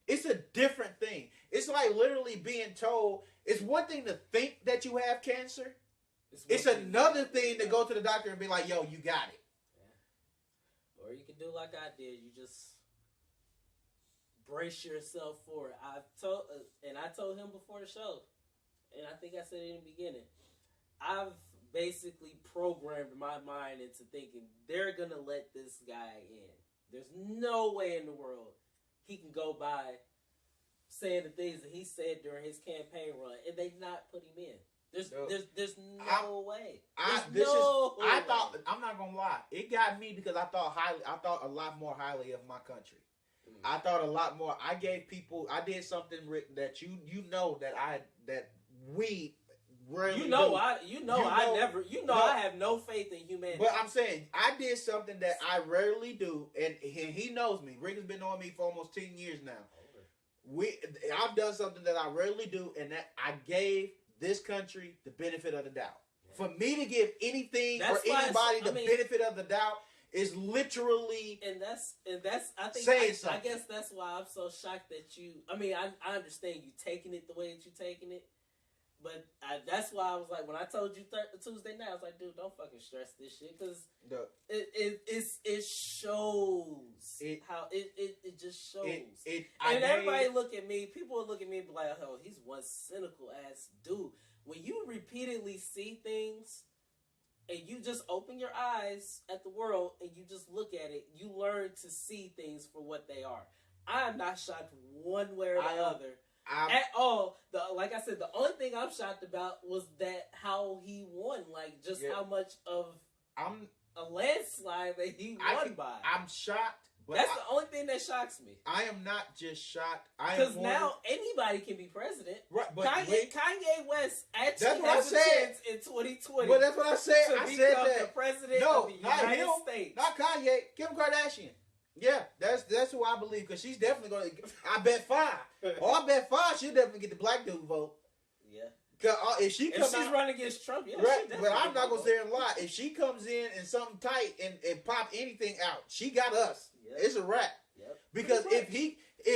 It's a different thing. It's like literally being told. It's one thing to think that you have cancer. It's another thing to go to the doctor and be like, yo, you got it. Yeah. Or you can do like I did. You just brace yourself for it. I told him before the show, and I think I said it in the beginning, I've basically programmed my mind into thinking they're going to let this guy in. There's no way in the world he can go by saying the things that he said during his campaign run and they not put him in. There's no way. I'm not going to lie. It got me because I thought a lot more highly of my country. I thought a lot more. I did something, Rick, that you know that we rarely do. I have no faith in humanity. But I'm saying I did something that I rarely do, and he knows me. Rick has been knowing me for almost 10 years now. I've done something that I rarely do, and that I gave this country the benefit of the doubt. Yeah. For me to give anything or anybody the benefit of the doubt is literally and that's I think I guess that's why I'm so shocked that you. I mean, I understand you taking it the way that you taking it. But that's why I was like, when I told you Tuesday night, I was like, dude, don't fucking stress this shit, because it shows how it just shows. Everybody look at me, people will look at me and be like, oh, he's one cynical ass dude. When you repeatedly see things and you just open your eyes at the world and you just look at it, you learn to see things for what they are. I am not shocked one way or the other. At all. Like I said, the only thing I'm shocked about was that how he won. Like, just how much of a landslide that he won by. I'm shocked. But that's the only thing that shocks me. I am not just shocked. Because now anybody can be president. Right, but Kanye West actually has a chance in 2020. But that's what I said. I said that. The president of the United States. Not Kanye. Kim Kardashian. Yeah, that's who I believe, because she's definitely going to. I bet 5. I bet 5 she'll definitely get the black dude vote. Yeah. If she's running against Trump, yeah. Right, but I'm not going to say her a lie. If she comes in and something tight and pop anything out, she got us. Yeah. It's a wrap. Yep. Because if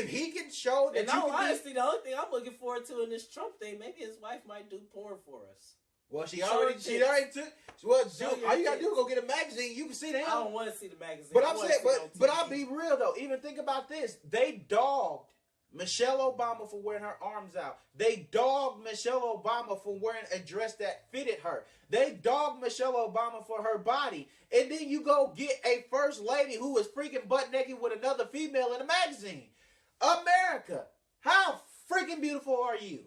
he can show that, in all honesty, the only thing I'm looking forward to in this Trump thing, maybe his wife might do porn for us. Well, she already took. Well, all you gotta do is go get a magazine. You can see that. I don't want to see the magazine. But I'm saying, but I'll be real though. Even think about this. They dogged Michelle Obama for wearing her arms out. They dogged Michelle Obama for wearing a dress that fitted her. They dogged Michelle Obama for her body. And then you go get a first lady who is freaking butt naked with another female in a magazine. America, how freaking beautiful are you?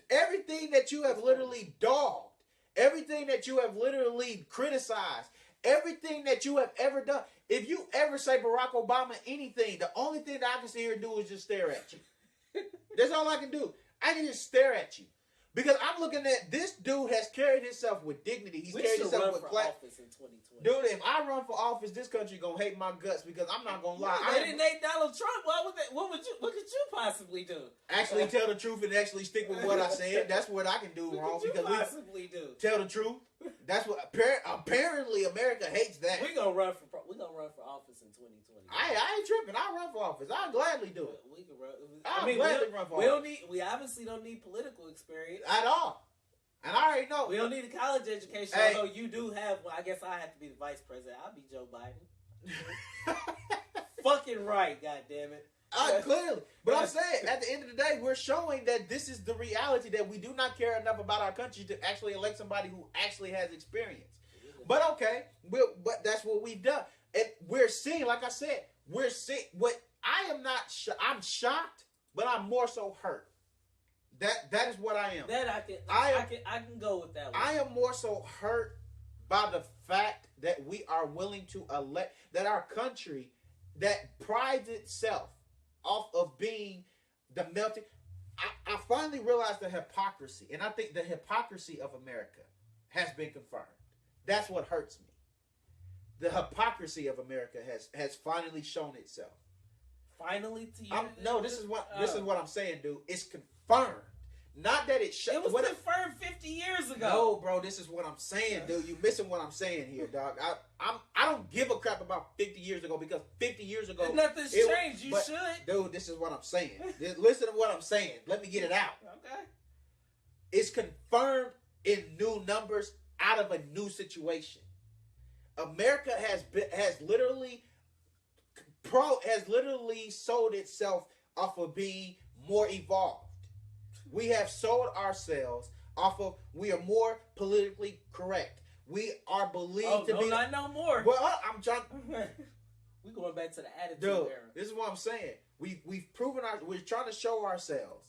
Everything that you have literally dogged, everything that you have literally criticized, everything that you have ever done. If you ever say Barack Obama anything, the only thing that I can sit here and do is just stare at you. That's all I can do. I can just stare at you. Because I'm looking at this dude has carried himself with dignity. He's carried himself with class. Office in 2020. Dude, if I run for office, this country gonna hate my guts because I'm not gonna lie. They didn't hate Donald Trump. What could you possibly do? Actually tell the truth and actually stick with what I said. That's what I can do wrong. What could you possibly do? Tell the truth. That's what apparently America hates that. We're gonna run for office in 2020. I ain't tripping. I'll run for office. I'll gladly do it. We can run. I'll gladly run for office. We obviously don't need political experience at all. And I already know. We don't need a college education, although you do have. Well, I guess I have to be the vice president. I'll be Joe Biden. Fucking right, goddammit. Clearly. But I'm saying, at the end of the day, we're showing that this is the reality, that we do not care enough about our country to actually elect somebody who actually has experience. But okay, but that's what we've done. And we're seeing, like I said, we're seeing what I am not. I'm shocked, but I'm more so hurt. That is what I am. That I can go with that one. I am more so hurt by the fact that we are willing to elect, that our country that prides itself off of being the melting. I finally realized the hypocrisy, and I think the hypocrisy of America has been confirmed. That's what hurts me. The hypocrisy of America has finally shown itself. Finally, to you? No, this is what I'm saying, dude. It's confirmed. Not that it was confirmed 50 years ago. No, bro, this is what I'm saying, dude. You missing what I'm saying here, dog. I don't give a crap about 50 years ago, because 50 years ago nothing's changed. You should, dude. This is what I'm saying. Listen to what I'm saying. Let me get it out. Okay. It's confirmed in new numbers out of a new situation. America has literally sold itself off of being more evolved. We have sold ourselves off of we are more politically correct. We are believed to be not no more. Well, I'm trying. We're going back to the attitude Dude, era. this is what I'm saying. We've proven we're trying to show ourselves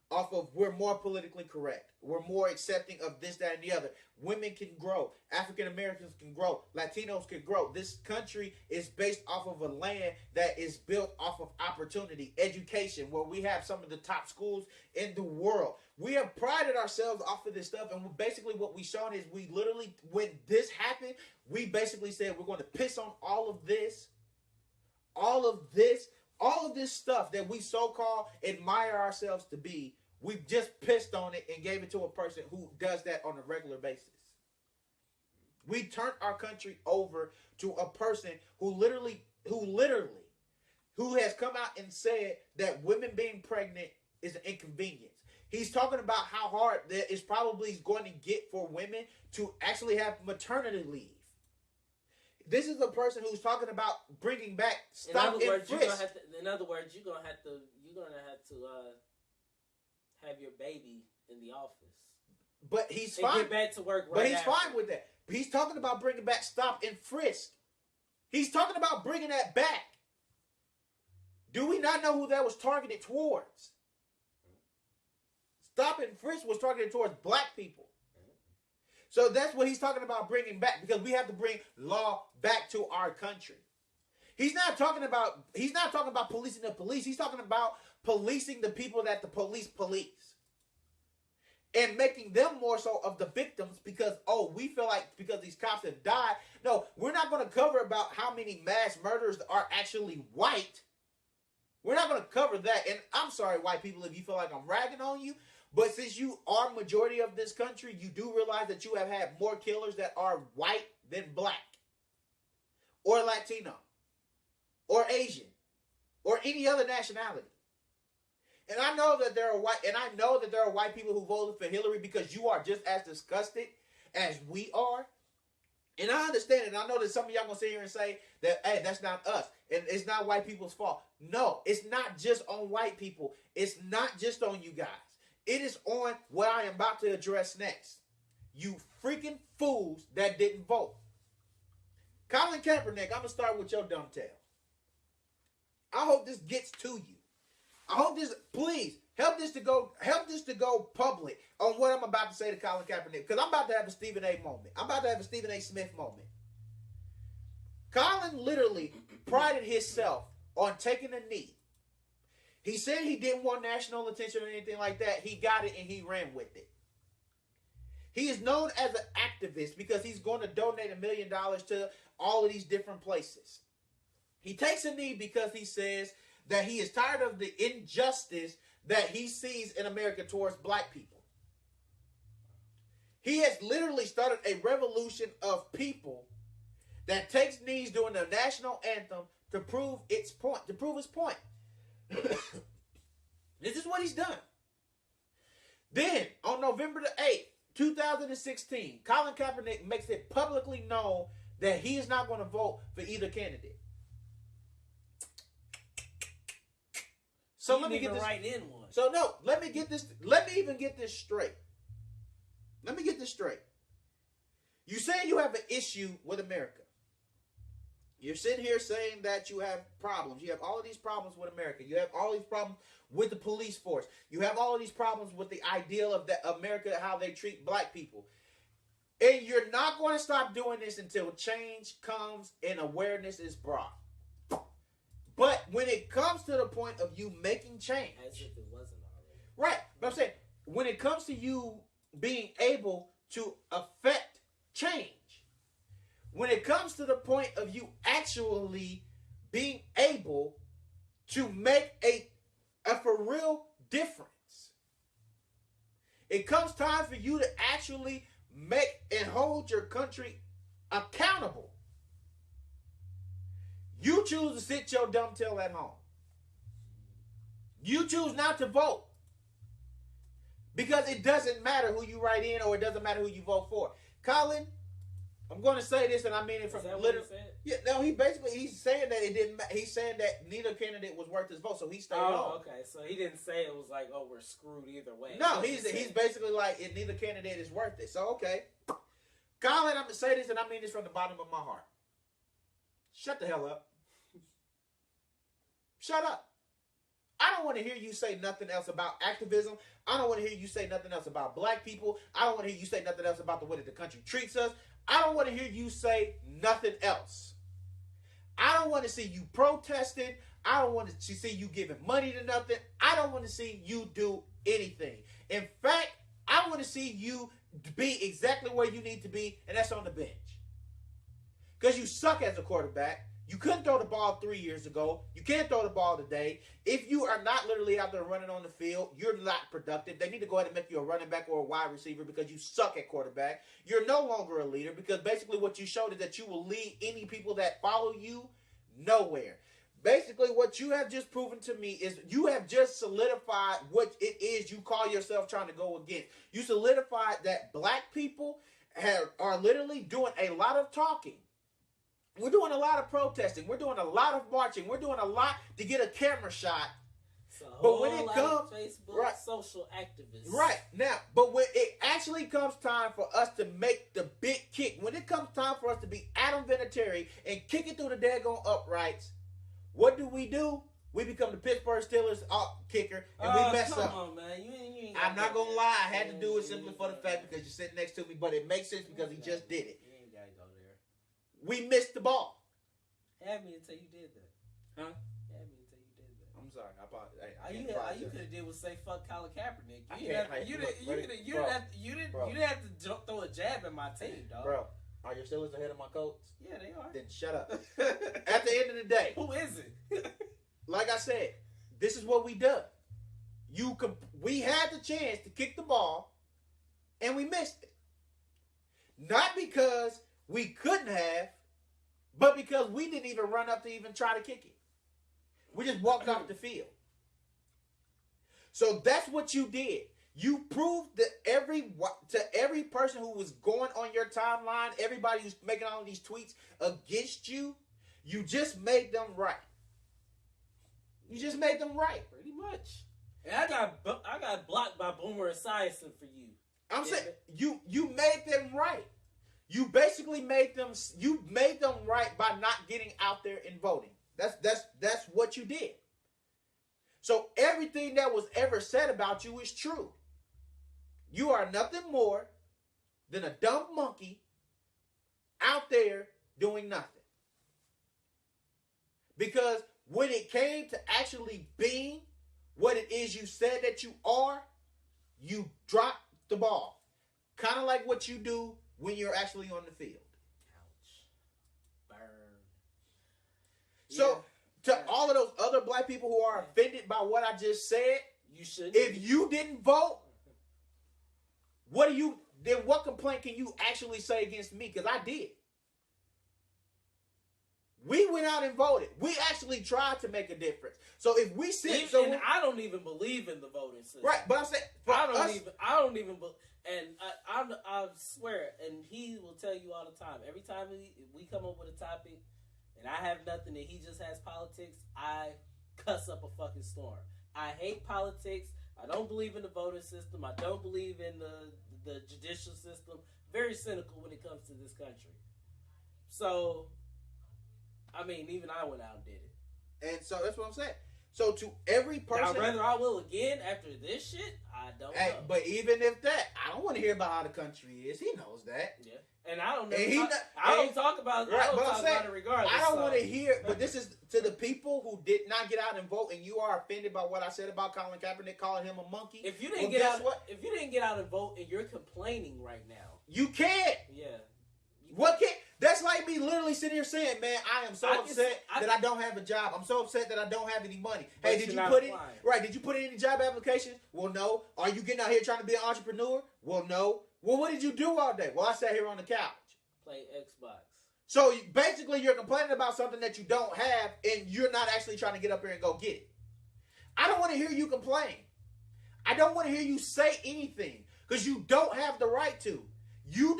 off of we're more politically correct. We're more accepting of this, that, and the other. Women can grow. African Americans can grow. Latinos can grow. This country is based off of a land that is built off of opportunity, education, where we have some of the top schools in the world. We have prided ourselves off of this stuff, and basically what we've shown is we literally, when this happened, we basically said we're going to piss on all of this stuff that we so-called admire ourselves to be. We've just pissed on it and gave it to a person who does that on a regular basis. We turned our country over to a person who has come out and said that women being pregnant is an inconvenience. He's talking about how hard that it's probably going to get for women to actually have maternity leave. This is a person who's talking about bringing back stop and frisk. In other words, you're gonna have to have your baby in the office. But he's fine. Get back to work. But he's fine with that. He's talking about bringing back stop and frisk. He's talking about bringing that back. Do we not know who that was targeted towards? Stop and frisk was targeted towards black people. So that's what he's talking about bringing back, because we have to bring law back to our country. He's not talking about policing the police. He's talking about policing the people that the police and making them more so of the victims, because we feel like because these cops have died. No, we're not going to cover about how many mass murders are actually white. We're not going to cover that. And I'm sorry, white people, if you feel like I'm ragging on you, but since you are majority of this country, you do realize that you have had more killers that are white than black or Latino or Asian or any other nationality. And I know that there are white people who voted for Hillary because you are just as disgusted as we are. And I understand it. And I know that some of y'all gonna sit here and say that, hey, that's not us. And it's not white people's fault. No, it's not just on white people. It's not just on you guys. It is on what I am about to address next. You freaking fools that didn't vote. Colin Kaepernick, I'm gonna start with your dumb tail. I hope this gets to you. I hope this, please, help this to go public on what I'm about to say to Colin Kaepernick, because I'm about to have a Stephen A. moment. I'm about to have a Stephen A. Smith moment. Colin literally prided himself on taking a knee. He said he didn't want national attention or anything like that. He got it and he ran with it. He is known as an activist because he's going to donate $1 million to all of these different places. He takes a knee because he says that he is tired of the injustice that he sees in America towards black people. He has literally started a revolution of people that takes knees during the national anthem to prove its point. This is what he's done. Then, on November the 8th, 2016, Colin Kaepernick makes it publicly known that he is not going to vote for either candidate. So let me get this right in one. So no, let me even get this straight. Let me get this straight. You say you have an issue with America. You're sitting here saying that you have problems. You have all of these problems with America. You have all these problems with the police force. You have all of these problems with the ideal of America, how they treat black people. And you're not going to stop doing this until change comes and awareness is brought. But when it comes to the point of you making change, as if it wasn't already. Right. But I'm saying, when it comes to you being able to affect change, when it comes to the point of you actually being able to make a for real difference, it comes time for you to actually make and hold your country accountable. You choose to sit your dumb tail at home. You choose not to vote. Because it doesn't matter who you write in or it doesn't matter who you vote for. Colin, I'm going to say this and I mean it from literally. Yeah, no, he's saying that it didn't. He's saying that neither candidate was worth his vote, so he stayed home. Oh, okay. So he didn't say it was like, oh, we're screwed either way. No, he's basically like, neither candidate is worth it. So okay, Colin, I'm gonna say this and I mean this from the bottom of my heart. Shut the hell up. Shut up. I don't want to hear you say nothing else about activism. I don't want to hear you say nothing else about black people. I don't want to hear you say nothing else about the way that the country treats us. I don't want to hear you say nothing else. I don't want to see you protesting. I don't want to see you giving money to nothing. I don't want to see you do anything. In fact, I want to see you be exactly where you need to be, and that's on the bench. Because you suck as a quarterback. You couldn't throw the ball 3 years ago. You can't throw the ball today. If you are not literally out there running on the field, you're not productive. They need to go ahead and make you a running back or a wide receiver because you suck at quarterback. You're no longer a leader because basically what you showed is that you will lead any people that follow you nowhere. Basically, what you have just proven to me is you have just solidified what it is you call yourself trying to go against. You solidified that black people are literally doing a lot of talking. We're doing a lot of protesting. We're doing a lot of marching. We're doing a lot to get a camera shot. But when it comes, Facebook, right, social activists. Right. Now, but when it actually comes time for us to make the big kick, when it comes time for us to be Adam Vinatieri and kick it through the daggone uprights, what do? We become the Pittsburgh Steelers kicker, and we mess up. On, man. You ain't I'm not going to lie. I had to do it simply for the fact because you're sitting next to me, but it makes sense because he just did it. We missed the ball. Had me until you did that. Huh? Had me until you did that. I'm sorry. I apologize. All you could have did was say fuck Colin Kaepernick. You didn't have to throw a jab at my team, dog. Bro, are your Steelers ahead of my Colts? Yeah, they are. Then shut up. At the end of the day, who is it? Like I said, this is what we done. We had the chance to kick the ball, and we missed it. Not because we couldn't have, but because we didn't even run up to even try to kick it. We just walked off the field. So that's what you did. You proved that every person who was going on your timeline, everybody who's making all of these tweets against you, you just made them right. You just made them right. Pretty much. And I got blocked by Boomer Esiason for you. I'm saying you made them right. You basically made them right by not getting out there and voting. That's what you did. So everything that was ever said about you is true. You are nothing more than a dumb monkey out there doing nothing. Because when it came to actually being what it is you said that you are, you dropped the ball. Kind of like what you do when you're actually on the field. Ouch. Burn. So, to all of those other black people who are offended by what I just said, you should. If you didn't vote, what complaint can you actually say against me? Because I did. We went out and voted. We actually tried to make a difference. So if we sit, I don't even believe in the voting system. Right, but I'm saying I don't even. And I swear, and he will tell you all the time. Every time we come up with a topic, and I have nothing, and he just has politics, I cuss up a fucking storm. I hate politics. I don't believe in the voting system. I don't believe in the judicial system. Very cynical when it comes to this country. So, I mean, even I went out and did it. And so that's what I'm saying. So to every person, now, whether I will again after this shit, I don't know. But even if that, I don't want to hear about how the country is. He knows that. Yeah. And I don't. I don't talk about. Right, I don't talk about it regardless. I don't want to hear. But this is to the people who did not get out and vote, and you are offended by what I said about Colin Kaepernick calling him a monkey. If you didn't get out, if you didn't get out and vote, and you're complaining right now, you can't. Yeah. What can? That's like me literally sitting here saying, "Man, I am so upset that I don't have a job. I'm so upset that I don't have any money." Hey, did you put it right? Did you put in any job applications? Well, no. Are you getting out here trying to be an entrepreneur? Well, no. Well, what did you do all day? Well, I sat here on the couch. Play Xbox. So basically, you're complaining about something that you don't have, and you're not actually trying to get up here and go get it. I don't want to hear you complain. I don't want to hear you say anything because you don't have the right to. You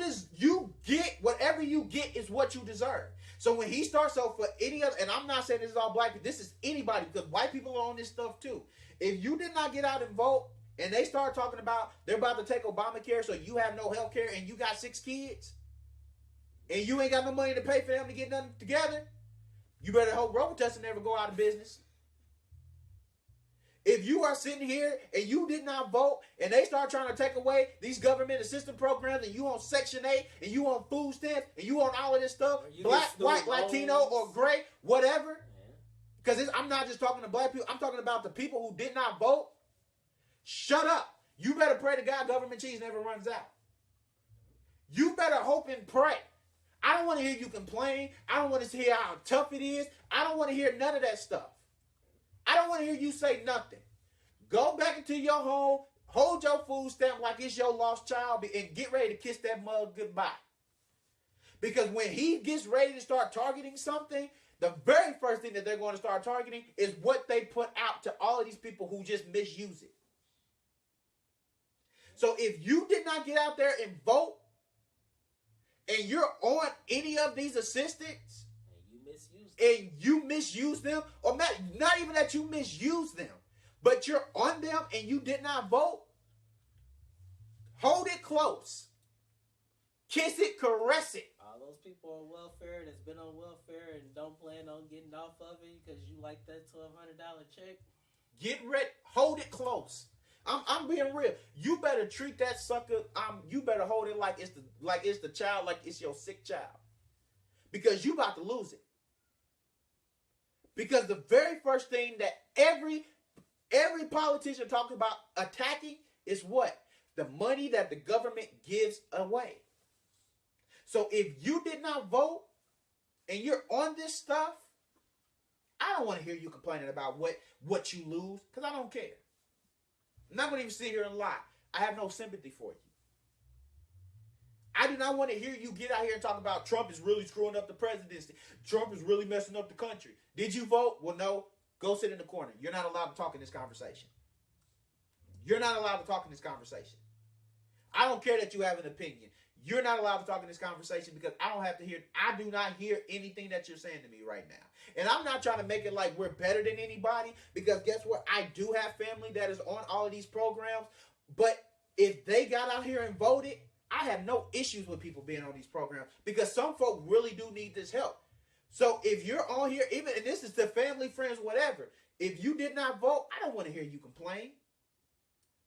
get whatever you get is what you deserve. So when he starts off for any other, and I'm not saying this is all black people, this is anybody because white people are on this stuff too. If you did not get out and vote, and they start talking about they're about to take Obamacare, so you have no health care, and you got 6 kids, and you ain't got no money to pay for them to get nothing together, you better hope Robitussin never go out of business. If you are sitting here and you did not vote and they start trying to take away these government assistance programs and you on Section 8 and you on food stamps and you on all of this stuff, black, white, Latino, or gray, whatever, because I'm not just talking to black people, I'm talking about the people who did not vote, shut up. You better pray to God government cheese never runs out. You better hope and pray. I don't want to hear you complain. I don't want to hear how tough it is. I don't want to hear none of that stuff. I don't want to hear you say nothing. Go back into your home, hold your food stamp like it's your lost child, and get ready to kiss that mug goodbye. Because when he gets ready to start targeting something, the very first thing that they're going to start targeting is what they put out to all of these people who just misuse it. So if you did not get out there and vote, and you're on any of these assistants, and you misuse them, or not even that you misuse them, but you're on them and you did not vote, hold it close. Kiss it, caress it. All those people on welfare that's been on welfare and don't plan on getting off of it because you like that $1,200 check. Get ready. Hold it close. I'm being real. You better treat that sucker. You better hold it like it's the child, like it's your sick child, because you about to lose it. Because the very first thing that every politician talks about attacking is what? The money that the government gives away. So if you did not vote and you're on this stuff, I don't want to hear you complaining about what you lose, because I don't care. I'm not going to even sit here and lie. I have no sympathy for you. I do not want to hear you get out here and talk about Trump is really screwing up the presidency. Trump is really messing up the country. Did you vote? Well, no. Go sit in the corner. You're not allowed to talk in this conversation. You're not allowed to talk in this conversation. I don't care that you have an opinion. You're not allowed to talk in this conversation because I do not hear anything that you're saying to me right now. And I'm not trying to make it like we're better than anybody, because guess what? I do have family that is on all of these programs. But if they got out here and voted, I have no issues with people being on these programs, because some folk really do need this help. So if you're on here, even, and this is to family, friends, whatever, if you did not vote, I don't want to hear you complain.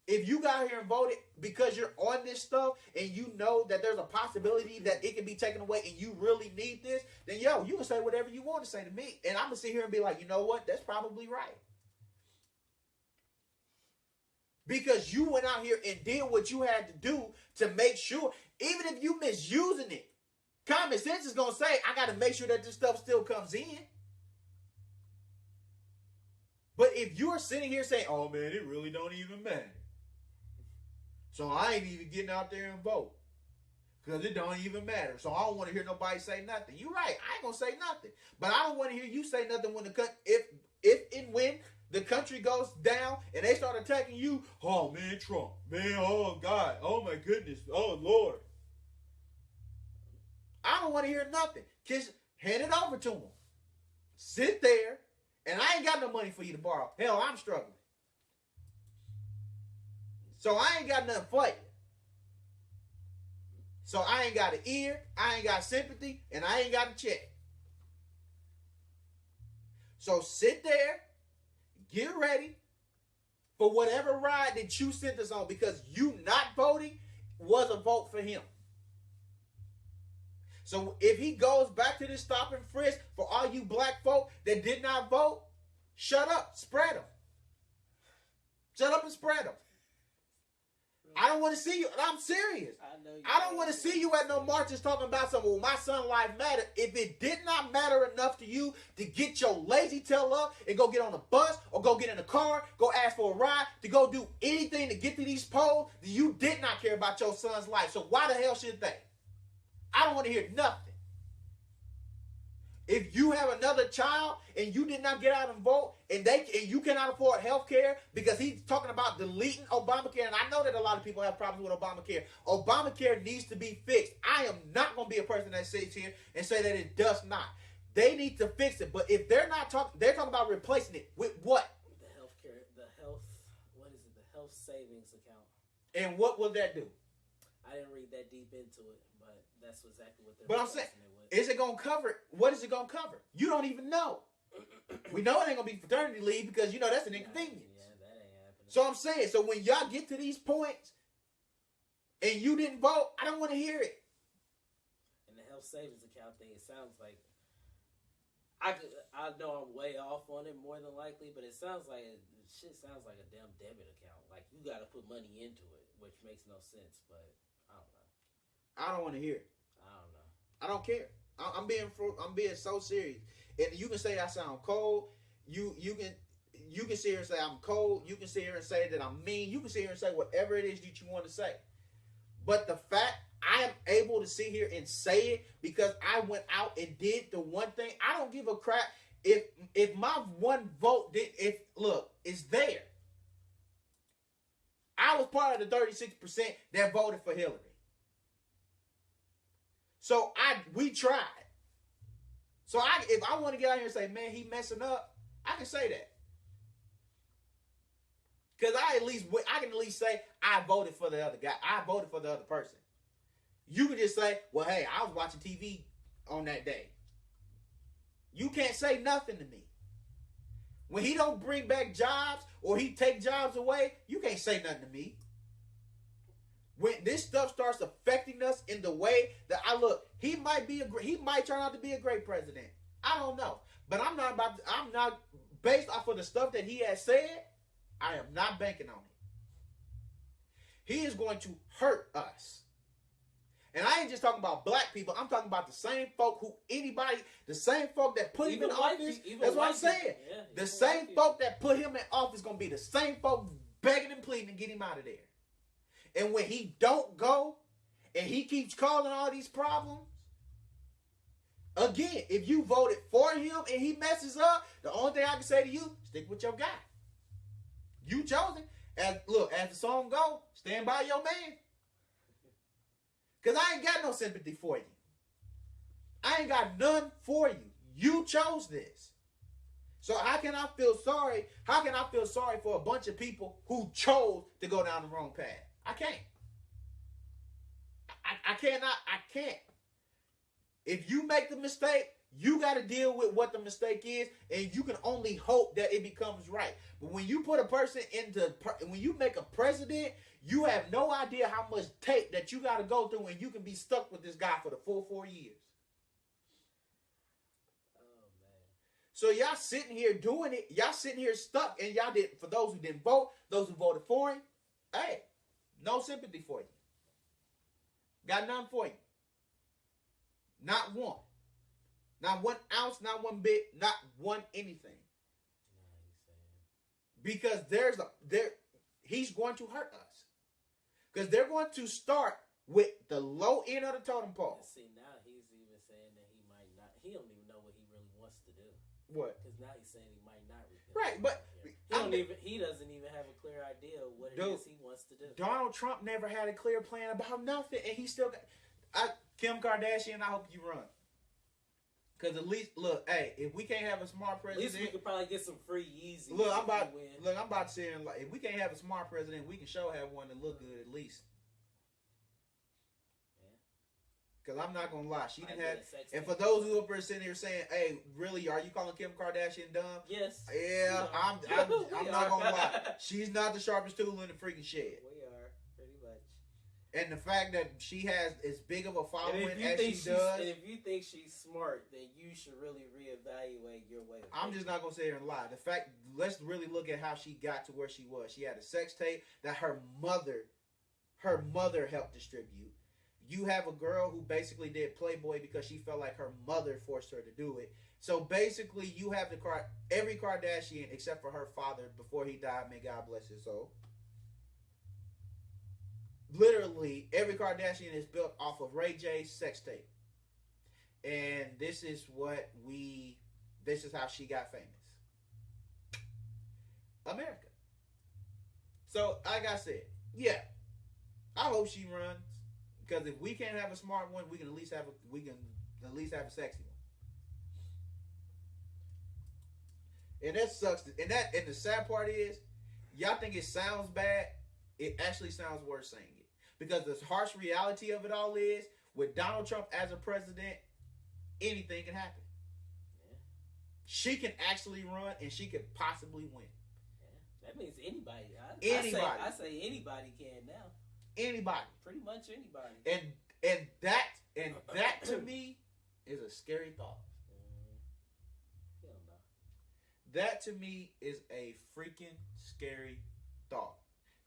If you got here and voted because you're on this stuff and you know that there's a possibility that it can be taken away and you really need this, then yo, you can say whatever you want to say to me. And I'm going to sit here and be like, you know what? That's probably right. Because you went out here and did what you had to do to make sure, even if you misusing it, common sense is going to say, I got to make sure that this stuff still comes in. But if you're sitting here saying, oh man, it really don't even matter, so I ain't even getting out there and vote, because it don't even matter. So I don't want to hear nobody say nothing. You're right. I ain't going to say nothing. But I don't want to hear you say nothing when if and when the country goes down and they start attacking you. Oh, man, Trump. Man, oh, God. Oh, my goodness. Oh, Lord. I don't want to hear nothing. Just hand it over to them. Sit there, and I ain't got no money for you to borrow. Hell, I'm struggling. So I ain't got nothing for you. So I ain't got an ear, I ain't got sympathy, and I ain't got a check. So sit there, get ready for whatever ride that you sent us on, because you not voting was a vote for him. So if he goes back to this stop and frisk for all you black folk that did not vote, shut up, spread them. Shut up and spread them. I don't want to see you. I'm serious. I don't want to see you at no marches talking about something. Well, my son life matter. If it did not matter enough to you to get your lazy tail up and go get on a bus or go get in a car, go ask for a ride, to go do anything to get to these polls, then you did not care about your son's life. So why the hell should they? I don't want to hear nothing. If you have another child and you did not get out and vote, and you cannot afford health care, because he's talking about deleting Obamacare, and I know that a lot of people have problems with Obamacare. Obamacare needs to be fixed. I am not going to be a person that sits here and say that it does not. They need to fix it. But if they're not talking, they're talking about replacing it with what? The health savings account. And what will that do? I didn't read that deep into it, but that's exactly what they're. But I'm saying, is it going to cover? What is it going to cover? You don't even know. We know it ain't going to be paternity leave, because you know that's an inconvenience. Yeah, that ain't happening. So I'm saying, so when y'all get to these points and you didn't vote, I don't want to hear it. And the health savings account thing, it sounds like, I know I'm way off on it more than likely, but it sounds like shit sounds like a damn debit account. Like you got to put money into it, which makes no sense. But I don't know. I don't want to hear it. I don't know. I don't care. I'm being so serious. And you can say I sound cold. You can sit here and say I'm cold. You can sit here and say that I'm mean. You can sit here and say whatever it is that you want to say. But the fact I am able to sit here and say it because I went out and did the one thing. I don't give a crap if my one vote is there. I was part of the 36% that voted for Hillary. So we tried. So if I want to get out here and say, man, he messing up, I can say that. Because I can at least say I voted for the other guy. I voted for the other person. You can just say, well, hey, I was watching TV on that day. You can't say nothing to me. When he don't bring back jobs or he take jobs away, you can't say nothing to me. When this stuff starts affecting us in the way that he might turn out to be a great president. I don't know. But I'm not based off of the stuff that he has said, I am not banking on it. He is going to hurt us. And I ain't just talking about black people. I'm talking about the same folk the same folk that put him in office. That's what I'm saying. Yeah, the same folk that put him in office going to be the same folk begging and pleading to get him out of there. And when he don't go, and he keeps causing all these problems, again, if you voted for him and he messes up, the only thing I can say to you, stick with your guy. You chosen. As the song go, stand by your man. Because I ain't got no sympathy for you. I ain't got none for you. You chose this. So how can I feel sorry? How can I feel sorry for a bunch of people who chose to go down the wrong path? I can't. I cannot. I can't. If you make the mistake, you got to deal with what the mistake is, and you can only hope that it becomes right. But when you put a person when you make a president, you have no idea how much tape that you got to go through, and you can be stuck with this guy for the full 4 years. Oh, man. So y'all sitting here doing it. Y'all sitting here stuck, and y'all did. For those who didn't vote, those who voted for him, hey, no sympathy for you. Got none for you. Not one. Not 1 ounce, not 1 bit, not one anything. Because he's going to hurt us. Because they're going to start with the low end of the totem pole. See, now he's even saying that he might not. He don't even know what he really wants to do. What? Because now he's saying he might not repent. Right, but he doesn't even have a clear idea of what it is he wants to do. Donald Trump never had a clear plan about nothing, and he still got. Kim Kardashian, I hope you run. Because at least, look, hey, if we can't have a smart president, at least we could probably get some free Yeezys. I'm about to say, like, if we can't have a smart president, we can have one that look good at least. Because I'm not gonna lie, she didn't have. And for those who are sitting here saying, "Hey, really, are you calling Kim Kardashian dumb?" Yes. Yeah, I'm not gonna lie. She's not the sharpest tool in the freaking shed. We are pretty much. And the fact that she has as big of a following as she does. And if you think she's smart, then you should really reevaluate your way of thinking. I'm just not gonna sit here and lie. The fact, let's really look at how she got to where she was. She had a sex tape that her mother helped distribute. You have a girl who basically did Playboy because she felt like her mother forced her to do it. So basically, you have every Kardashian except for her father before he died. May God bless his soul. Literally, every Kardashian is built off of Ray J's sex tape. And this is how she got famous. America. So, like I said, yeah, I hope she runs. Because if we can't have a smart one, we can at least have a sexy one. And that sucks. And the sad part is, y'all think it sounds bad. It actually sounds worse saying it. Because the harsh reality of it all is, with Donald Trump as a president, anything can happen. Yeah. She can actually run, and she could possibly win. Yeah. That means anybody. Anybody. I say anybody can now. Anybody. Pretty much anybody. And that to me is a scary thought. Hell no. That to me is a freaking scary thought.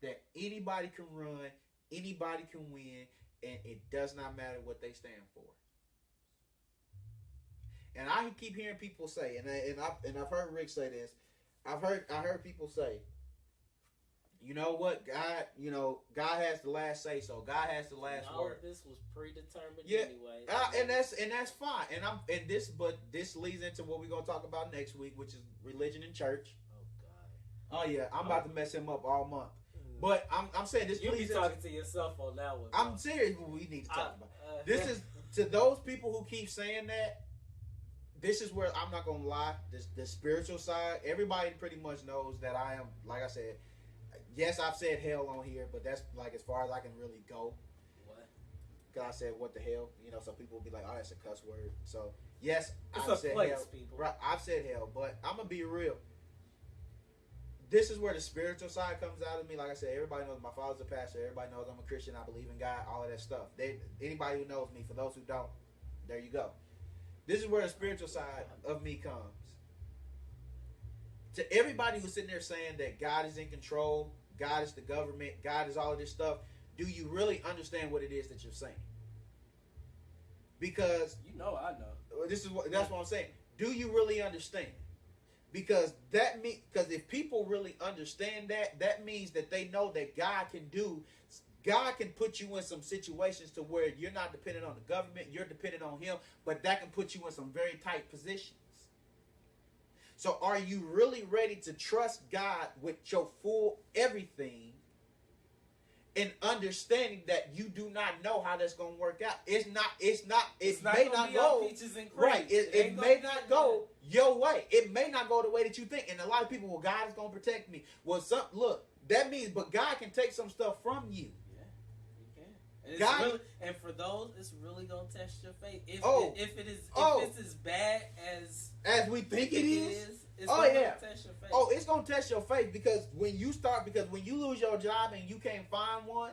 That anybody can run, anybody can win, and it does not matter what they stand for. And I keep hearing people say, and I've heard Rick say this. I heard people say, you know what, God has the last say, so God has the last word. All of this was predetermined anyway. And that's fine. But this leads into what we're gonna talk about next week, which is religion and church. Oh God. Oh yeah, I'm about to mess him up all month. But I'm saying this. You be talking to yourself on that one. I'm serious. What we need to talk about. This is to those people who keep saying that. This is where I'm not gonna lie. The spiritual side. Everybody pretty much knows that I am. Like I said. Yes, I've said hell on here, but that's like as far as I can really go. What? Because I said what the hell, so people will be like, "Oh, that's a cuss word." So yes, I've said hell. People. Right, I've said hell, but I'm gonna be real. This is where the spiritual side comes out of me. Like I said, everybody knows my father's a pastor. Everybody knows I'm a Christian. I believe in God. All of that stuff. Anybody who knows me. For those who don't, there you go. This is where the spiritual side of me comes. To everybody who's sitting there saying that God is in control. God is the government. God is all of this stuff. Do you really understand what it is that you're saying? Because I know. That's what I'm saying. Do you really understand? Because if people really understand that means that they know that God can put you in some situations to where you're not dependent on the government, you're dependent on Him, but that can put you in some very tight positions. So are you really ready to trust God with your full everything and understanding that you do not know how that's going to work out? It may not go right. It may not go your way. It may not go the way that you think. And a lot of people, well, God is going to protect me. Well, look, that means, but God can take some stuff from you. And it's really, and for those, it's really gonna test your faith. If it's as bad as we think it is, it's gonna test your faith. It's gonna test your faith because when you lose your job and you can't find one,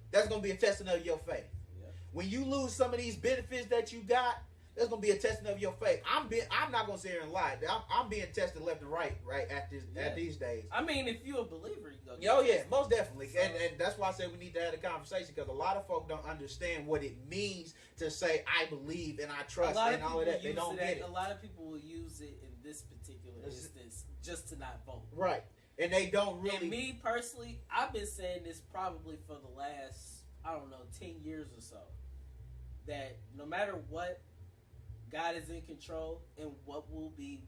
that's gonna be a testing of your faith. Yeah. When you lose some of these benefits that you got, that's gonna be a testing of your faith. I'm not gonna sit here and lie. I'm being tested left and right at these days. I mean, if you're a believer, you go. Most definitely, so, and that's why I say we need to have a conversation because a lot of folk don't understand what it means to say I believe and I trust and all of that. They don't get it. A lot of people will use it in this particular instance just to not vote. Right, and they don't really. And me personally, I've been saying this probably for the last 10 years or so, that no matter what, God is in control, and what will be.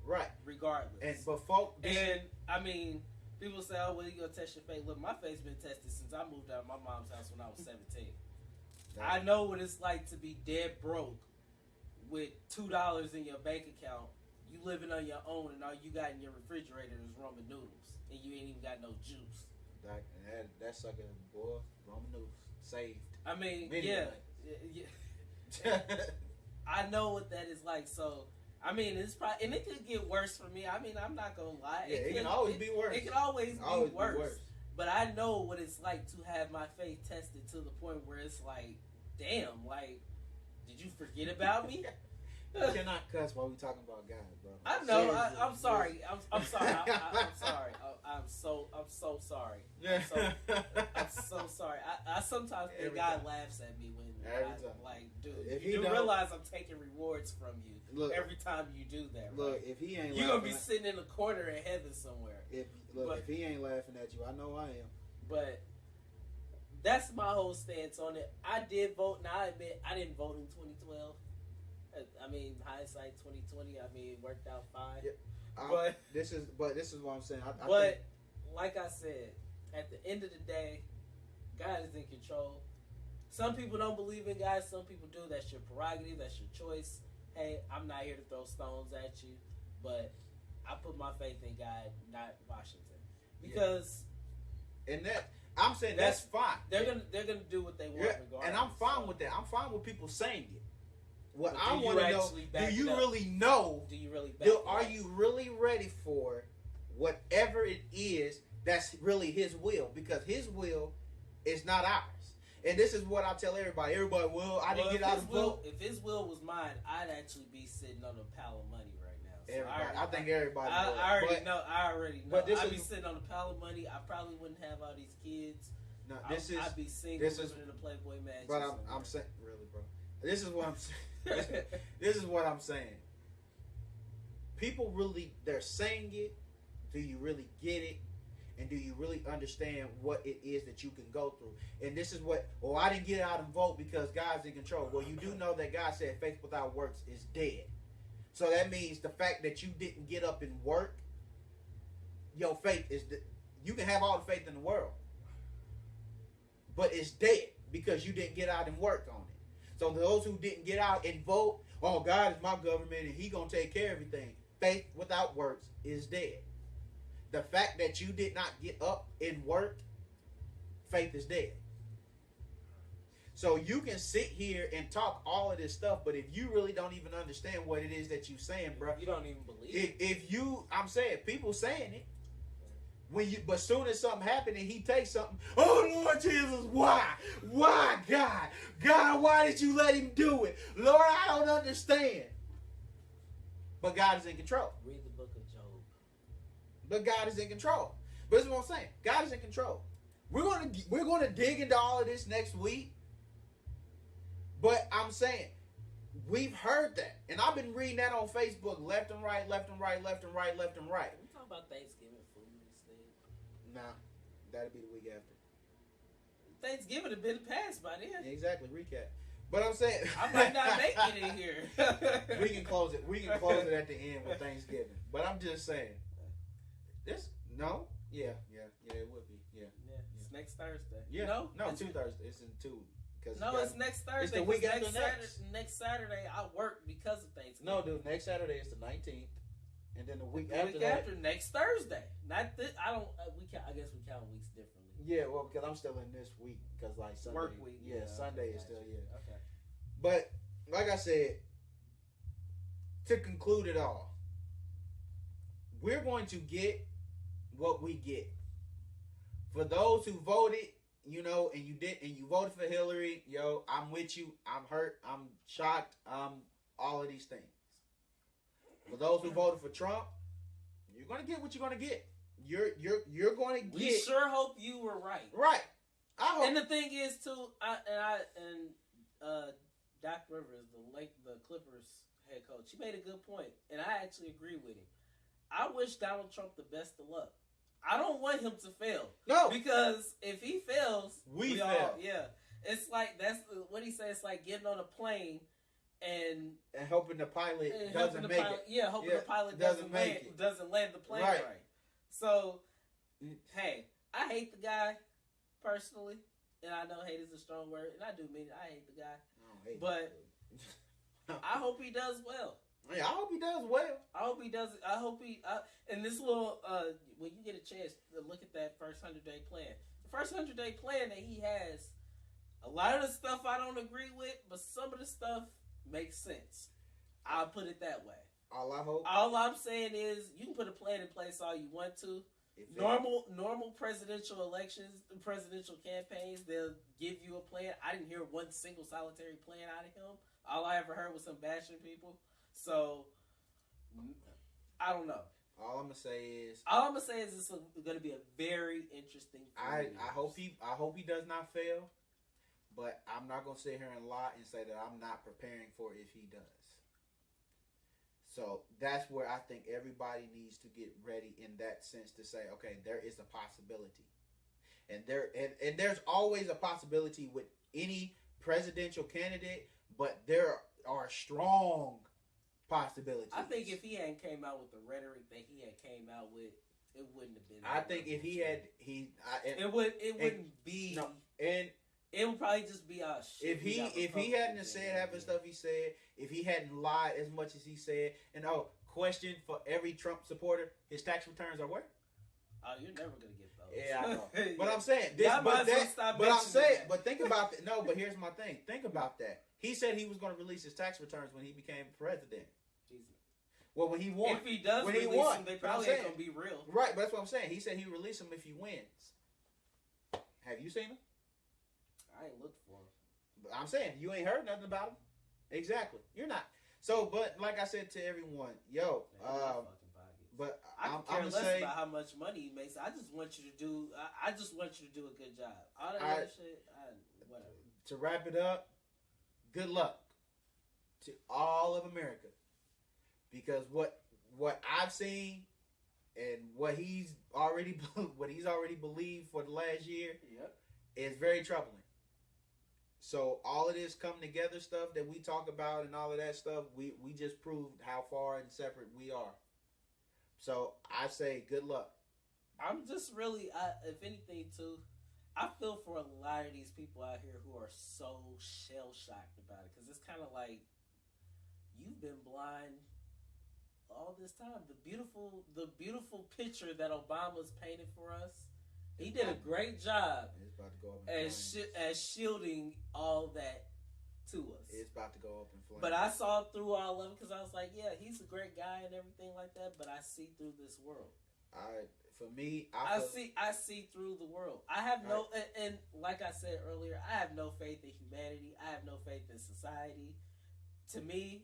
Right. Regardless. People say, "Oh, well, you gonna test your faith?" Look, my faith's been tested since I moved out of my mom's house when I was 17. I know what it's like to be dead broke with $2 in your bank account. You living on your own, and all you got in your refrigerator is ramen noodles, and you ain't even got no juice. That sucker, boy, ramen noodles saved. I mean, yeah. I know what that is like. So, I mean, it's probably, and it could get worse for me. I mean, I'm not gonna lie. Yeah, it can always be worse. It can always be worse. But I know what it's like to have my faith tested to the point where it's like, damn, like, did you forget about me? You cannot cuss while we talking about God, bro. I know. I'm sorry. I'm sorry. I'm sorry. I'm so sorry. I'm so sorry. I sometimes think God laughs at me when dude, you realize I'm taking rewards from you every time you do that. Right? Look, if he ain't, you're gonna be sitting in a corner in heaven somewhere. If he ain't laughing at you, I know I am. But that's my whole stance on it. I did vote. Now I admit I didn't vote in 2012. I mean, hindsight 2020. I mean, it worked out fine. Yeah. But this is what I'm saying. Like I said, at the end of the day, God is in control. Some people don't believe in God. Some people do. That's your prerogative. That's your choice. Hey, I'm not here to throw stones at you, but I put my faith in God, not Washington, because I'm saying that's fine. They're gonna do what they want, regardless. And I'm fine with that. I'm fine with people saying it. What I want to know, do you really know? Do you really are you really ready for whatever it is that's really His will? Because His will is not ours. And this is what I tell everybody. Well, I didn't get out of the vote. If His will was mine, I'd actually be sitting on a pile of money right now. So I think everybody. I already know. I'd be sitting on a pile of money. I probably wouldn't have all these kids. No, I'd be single, living in a Playboy mansion. But I'm saying, really, bro. This is what I'm saying. This is what I'm saying. People really, they're saying it. Do you really get it? And do you really understand what it is that you can go through? And this is what, I didn't get out and vote because God's in control. Well, you do know that God said faith without works is dead. So that means the fact that you didn't get up and work, your faith is, you can have all the faith in the world, but it's dead because you didn't get out and work on it. So those who didn't get out and vote, God is my government and He gonna take care of everything. Faith without works is dead. The fact that you did not get up and work, faith is dead. So you can sit here and talk all of this stuff, but if you really don't even understand what it is that you're saying, bro, you don't even believe it. I'm saying, people saying it. But soon as something happened and He takes something, oh Lord Jesus, why? Why, God? God, why did you let him do it? Lord, I don't understand. But God is in control. Read the book of Job. But God is in control. But this is what I'm saying. God is in control. We're gonna dig into all of this next week. But I'm saying, we've heard that. And I've been reading that on Facebook left and right, left and right, left and right, left and right. We talk about Thanksgiving food instead. Nah, that'll be the week after. Thanksgiving have been passed by then. Exactly, recap. But I'm saying I might not make it in here. We can close it. We can close it at the end with Thanksgiving. But I'm just saying, this no, yeah, it would be, yeah. It's next Thursday. Yeah, no, 2 Thursdays. It's in 2. No, it's next Thursday. It's the week after next. Next Saturday, I work because of Thanksgiving. No, dude. Next Saturday is the 19th, and then the week after next Thursday. Not this. I don't. We count. I guess we count weeks differently. Yeah, well, because I'm still in this week because like Sunday, work week. Yeah, Sunday is still Okay. But like I said, to conclude it all, we're going to get what we get. For those who voted, you know, and you voted for Hillary, yo, I'm with you. I'm hurt. I'm shocked. All of these things. For those who voted for Trump, you're gonna get what you're gonna get. You're going to get. We sure hope you were right. Right. I hope. And the thing is too, Doc Rivers, the Clippers head coach, he made a good point, and I actually agree with him. I wish Donald Trump the best of luck. I don't want him to fail. No, because if he fails, we fail. All, yeah, it's like that's what he said. It's like getting on a plane and hoping the pilot doesn't make it. Yeah, hoping the pilot doesn't land the plane right. So, hey, I hate the guy personally, and I know hate is a strong word, and I do mean it. I hate the guy, but I hope he does well. Yeah, I hope he does well. I hope he does. I hope he. And this little, when you get a chance to look at that first 100-day plan, the first 100-day plan that he has, a lot of the stuff I don't agree with, but some of the stuff makes sense. I'll put it that way. All I'm saying is, you can put a plan in place all you want to. Normal presidential elections, presidential campaigns, they'll give you a plan. I didn't hear one single solitary plan out of him. All I ever heard was him bashing people. So, I don't know. All I'm gonna say is it's going to be a very interesting. I hope he does not fail, but I'm not gonna sit here and lie and say that I'm not preparing for if he does. So that's where I think everybody needs to get ready in that sense to say, okay, there is a possibility, and there's always a possibility with any presidential candidate, but there are strong possibilities. I think if he hadn't came out with the rhetoric that he had came out with, it wouldn't have been. I think if he had, it wouldn't be. No, and it would probably just be if he hadn't said half the stuff he said, if he hadn't lied as much as he said, and question for every Trump supporter, his tax returns are where? Oh, you're never gonna get those. Yeah, I know. But I'm saying this. But think about that. No, but here's my thing. Think about that. He said he was going to release his tax returns when he became president. Well, when he won. If he does when release he won, them, they probably ain't going to be real. Right, but that's what I'm saying. He said he release them if he wins. Have you seen them? I ain't looked for them. I'm saying, you ain't heard nothing about them. Exactly. You're not. So, but like I said to everyone, but I'm care less about how much money he makes. I just want you to do. I just want you to do a good job. All that other shit, whatever. To wrap it up, good luck to all of America, because what I've seen and what he's already believed for the last year is very troubling. So all of this come together stuff that we talk about and all of that stuff, we just proved how far and separate we are. So I say good luck. I'm just really, if anything, too, I feel for a lot of these people out here who are so shell-shocked about it, because it's kind of like you've been blind all this time. The beautiful picture that Obama's painted for us, he did a great job at shielding all that to us. It's about to go up in flames. But I saw through all of it because I was like, yeah, he's a great guy and everything like that, but I see through this world. I see through the world. I have no, and like I said earlier, I have no faith in humanity. I have no faith in society. To me,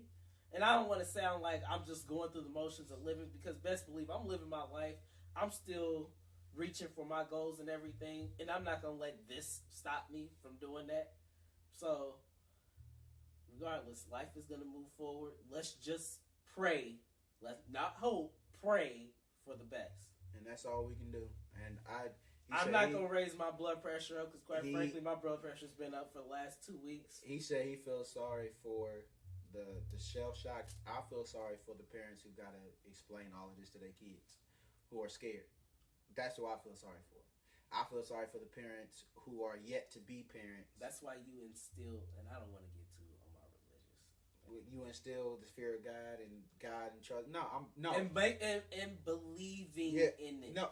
and I don't want to sound like I'm just going through the motions of living, because best believe I'm living my life. I'm still reaching for my goals and everything, and I'm not going to let this stop me from doing that. So, regardless, life is going to move forward. Let's just pray. Let's not hope, pray for the best. And that's all we can do. And I'm not gonna raise my blood pressure up because, quite frankly, my blood pressure's been up for the last 2 weeks. He said he feels sorry for the shell shock. I feel sorry for the parents who gotta explain all of this to their kids, who are scared. That's who I feel sorry for. I feel sorry for the parents who are yet to be parents. That's why you instill, and I don't want to get too on my religious. You instill the fear of God and trust. No, and believing in it. No,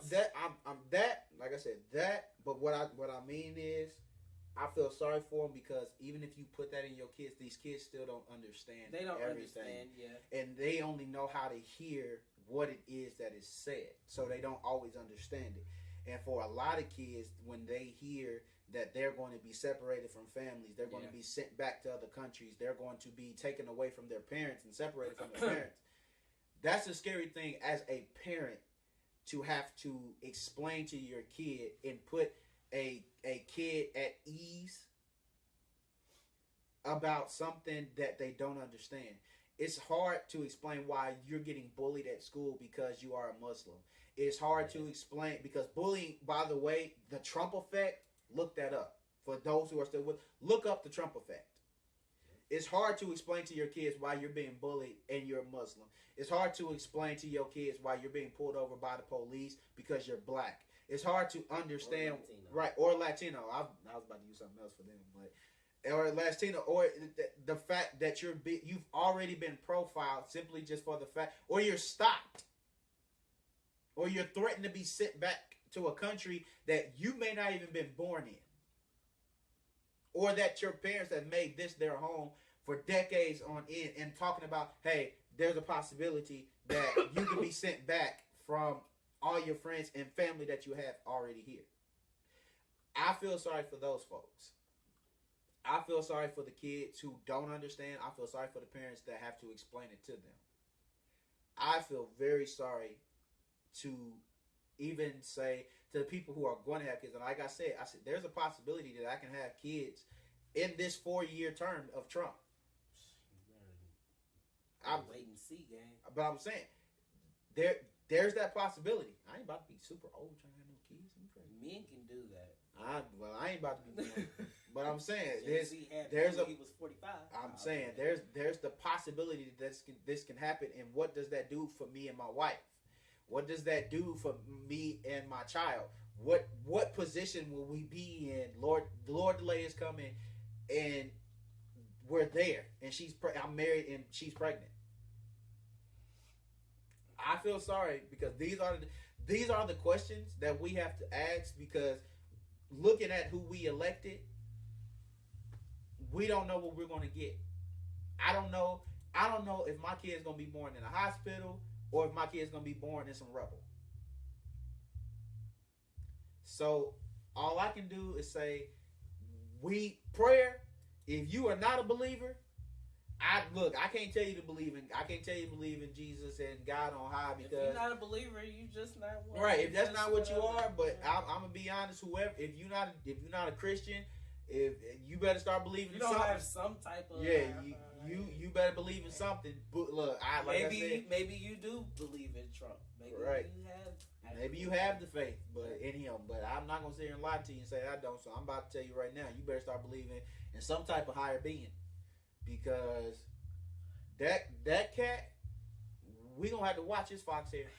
I'm that. Like I said, that. But what I mean is, I feel sorry for them because even if you put that in your kids, these kids still don't understand. They don't everything. understand, yeah. And they only know how to hear what it is that is said, so they don't always understand it. And for a lot of kids, when they hear that they're going to be separated from families, they're going to be sent back to other countries, they're going to be taken away from their parents and separated from their parents. That's a scary thing as a parent to have to explain to your kid and put a kid at ease about something that they don't understand. It's hard to explain why you're getting bullied at school because you are a Muslim. It's hard to explain because bullying, by the way, the Trump effect, look that up. For those who are still with, look up the Trump effect. It's hard to explain to your kids why you're being bullied and you're Muslim. It's hard to explain to your kids why you're being pulled over by the police because you're black. It's hard to understand, or Latino. I was about to use something else for them, but or Latino, or the fact that you've already been profiled simply just for the fact, or you're stopped. Or you're threatened to be sent back to a country that you may not even been born in. Or that your parents have made this their home for decades on end and talking about, hey, there's a possibility that you can be sent back from all your friends and family that you have already here. I feel sorry for those folks. I feel sorry for the kids who don't understand. I feel sorry for the parents that have to explain it to them. I feel very sorry to even say to the people who are going to have kids, and like I said, there's a possibility that I can have kids in this 4-year term of Trump. I'm wait and see, gang. But I'm saying there's that possibility. I ain't about to be super old trying to have no kids. Men can do that. I ain't about to be doing that. But I'm saying he was 45. I'm saying there's the possibility that this can happen, and what does that do for me and my wife? What does that do for me and my child? What position will we be in? Lord delay is coming, and we're there, and I'm married, and she's pregnant. I feel sorry because these are the questions that we have to ask, because looking at who we elected, we don't know what we're going to get. I don't know if my kid's going to be born in a hospital or if my kid's going to be born in some rubble. So all I can do is say, prayer. If you are not a believer, I can't tell you to believe in Jesus and God on high, because if you're not a believer, you just not one. Right. If that's not what you are, but I'm gonna be honest. Whoever, if you're not a Christian, if you better start believing in something. Have some type of you better believe in something. But look, maybe you do believe in Trump. Maybe you have the faith, but in him. But I'm not gonna sit here and lie to you and say I don't. So I'm about to tell you right now, you better start believing in some type of higher being, because that cat, we gonna have to watch his fox here,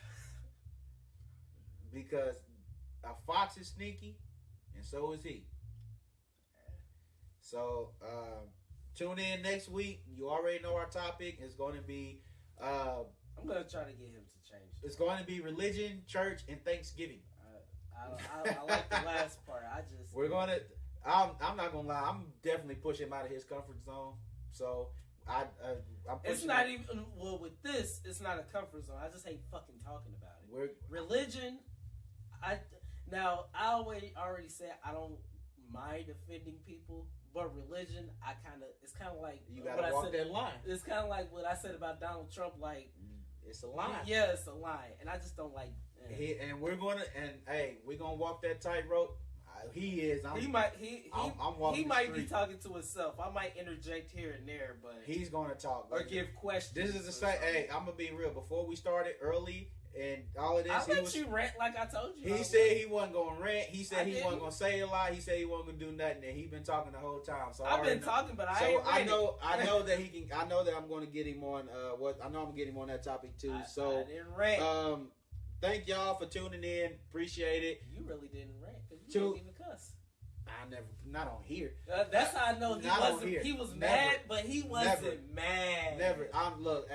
because a fox is sneaky, and so is he. So tune in next week. You already know our topic is going to be. I'm gonna try to get him to change. It's going to be religion, church, and Thanksgiving. I like the last part. We're gonna. I'm not gonna lie. I'm definitely pushing him out of his comfort zone. So I'm pushing. It's not even with this. It's not a comfort zone. I just hate fucking talking about it. Religion. I already said I don't mind offending people, but religion, it's kind of like you gotta walk that line. It's kind of like what I said about Donald Trump. Like, it's a line. Yeah, it's a line, and I just don't like. We're gonna walk that tightrope. He is. He might be talking to himself. I might interject here and there, but he's gonna talk or give questions. This is the same. Hey, I'm gonna be real. Before we started early and all of this. I let you rant like I told you. He said he wasn't gonna rant. He said he wasn't gonna say a lot. He said he wasn't gonna do nothing, and he been talking the whole time. So I've been talking, but I know that he can. I know that I'm gonna get him on. I know I'm gonna get him on that topic too. So I didn't rant. Thank y'all for tuning in. Appreciate it. You really didn't rant because you didn't even cuss. I never, not on here. That's how I know he wasn't. He was mad, but he wasn't mad. Never. Look,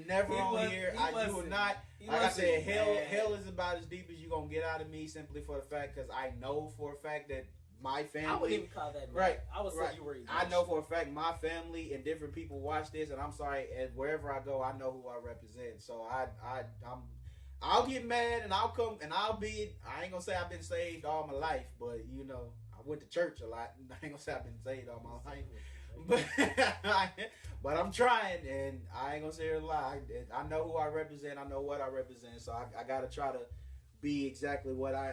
never on here. You will not. Like I said, hell is about as deep as you gonna get out of me, simply for the fact because I know for a fact that my family. I wouldn't even call that mad. Right. I would say you were. I know for a fact my family and different people watch this, and I'm sorry. And wherever I go, I know who I represent. So I'll get mad and I'll come and I'll be. I ain't gonna say I've been saved all my life, but you know I went to church a lot. I ain't gonna say I've been saved all my life, but I'm trying, and I ain't gonna say a lie. I know who I represent. I know what I represent. So I gotta try to be exactly what I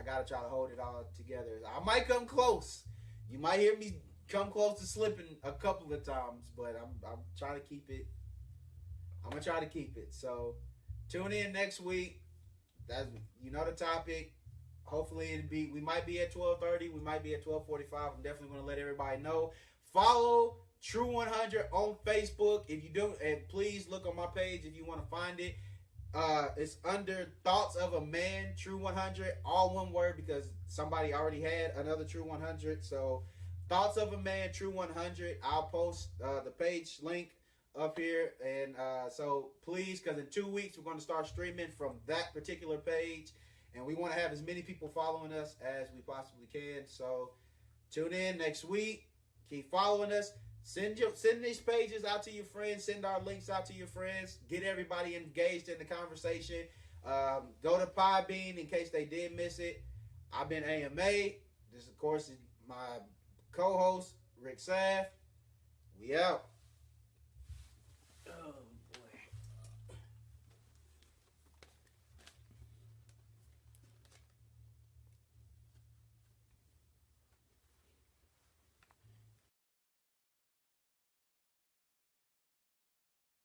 gotta try to hold it all together. I might come close. You might hear me come close to slipping a couple of times, but I'm trying to keep it. I'm gonna try to keep it. So. Tune in next week. That's the topic. Hopefully we might be at 12:30. We might be at 12:45. I'm definitely going to let everybody know. Follow True 100 on Facebook. If you do, and please look on my page if you want to find it. It's under Thoughts of a Man, True 100, all one word because somebody already had another True 100. So Thoughts of a Man, True 100. I'll post the page link up here, and so please, because in 2 weeks we're going to start streaming from that particular page, and we want to have as many people following us as we possibly can. So tune in next week, keep following us, send these pages out to your friends, send our links out to your friends, get everybody engaged in the conversation. Go to Podbean in case they did miss it. I've been AMA. This of course is my co-host Rick Saff. We out.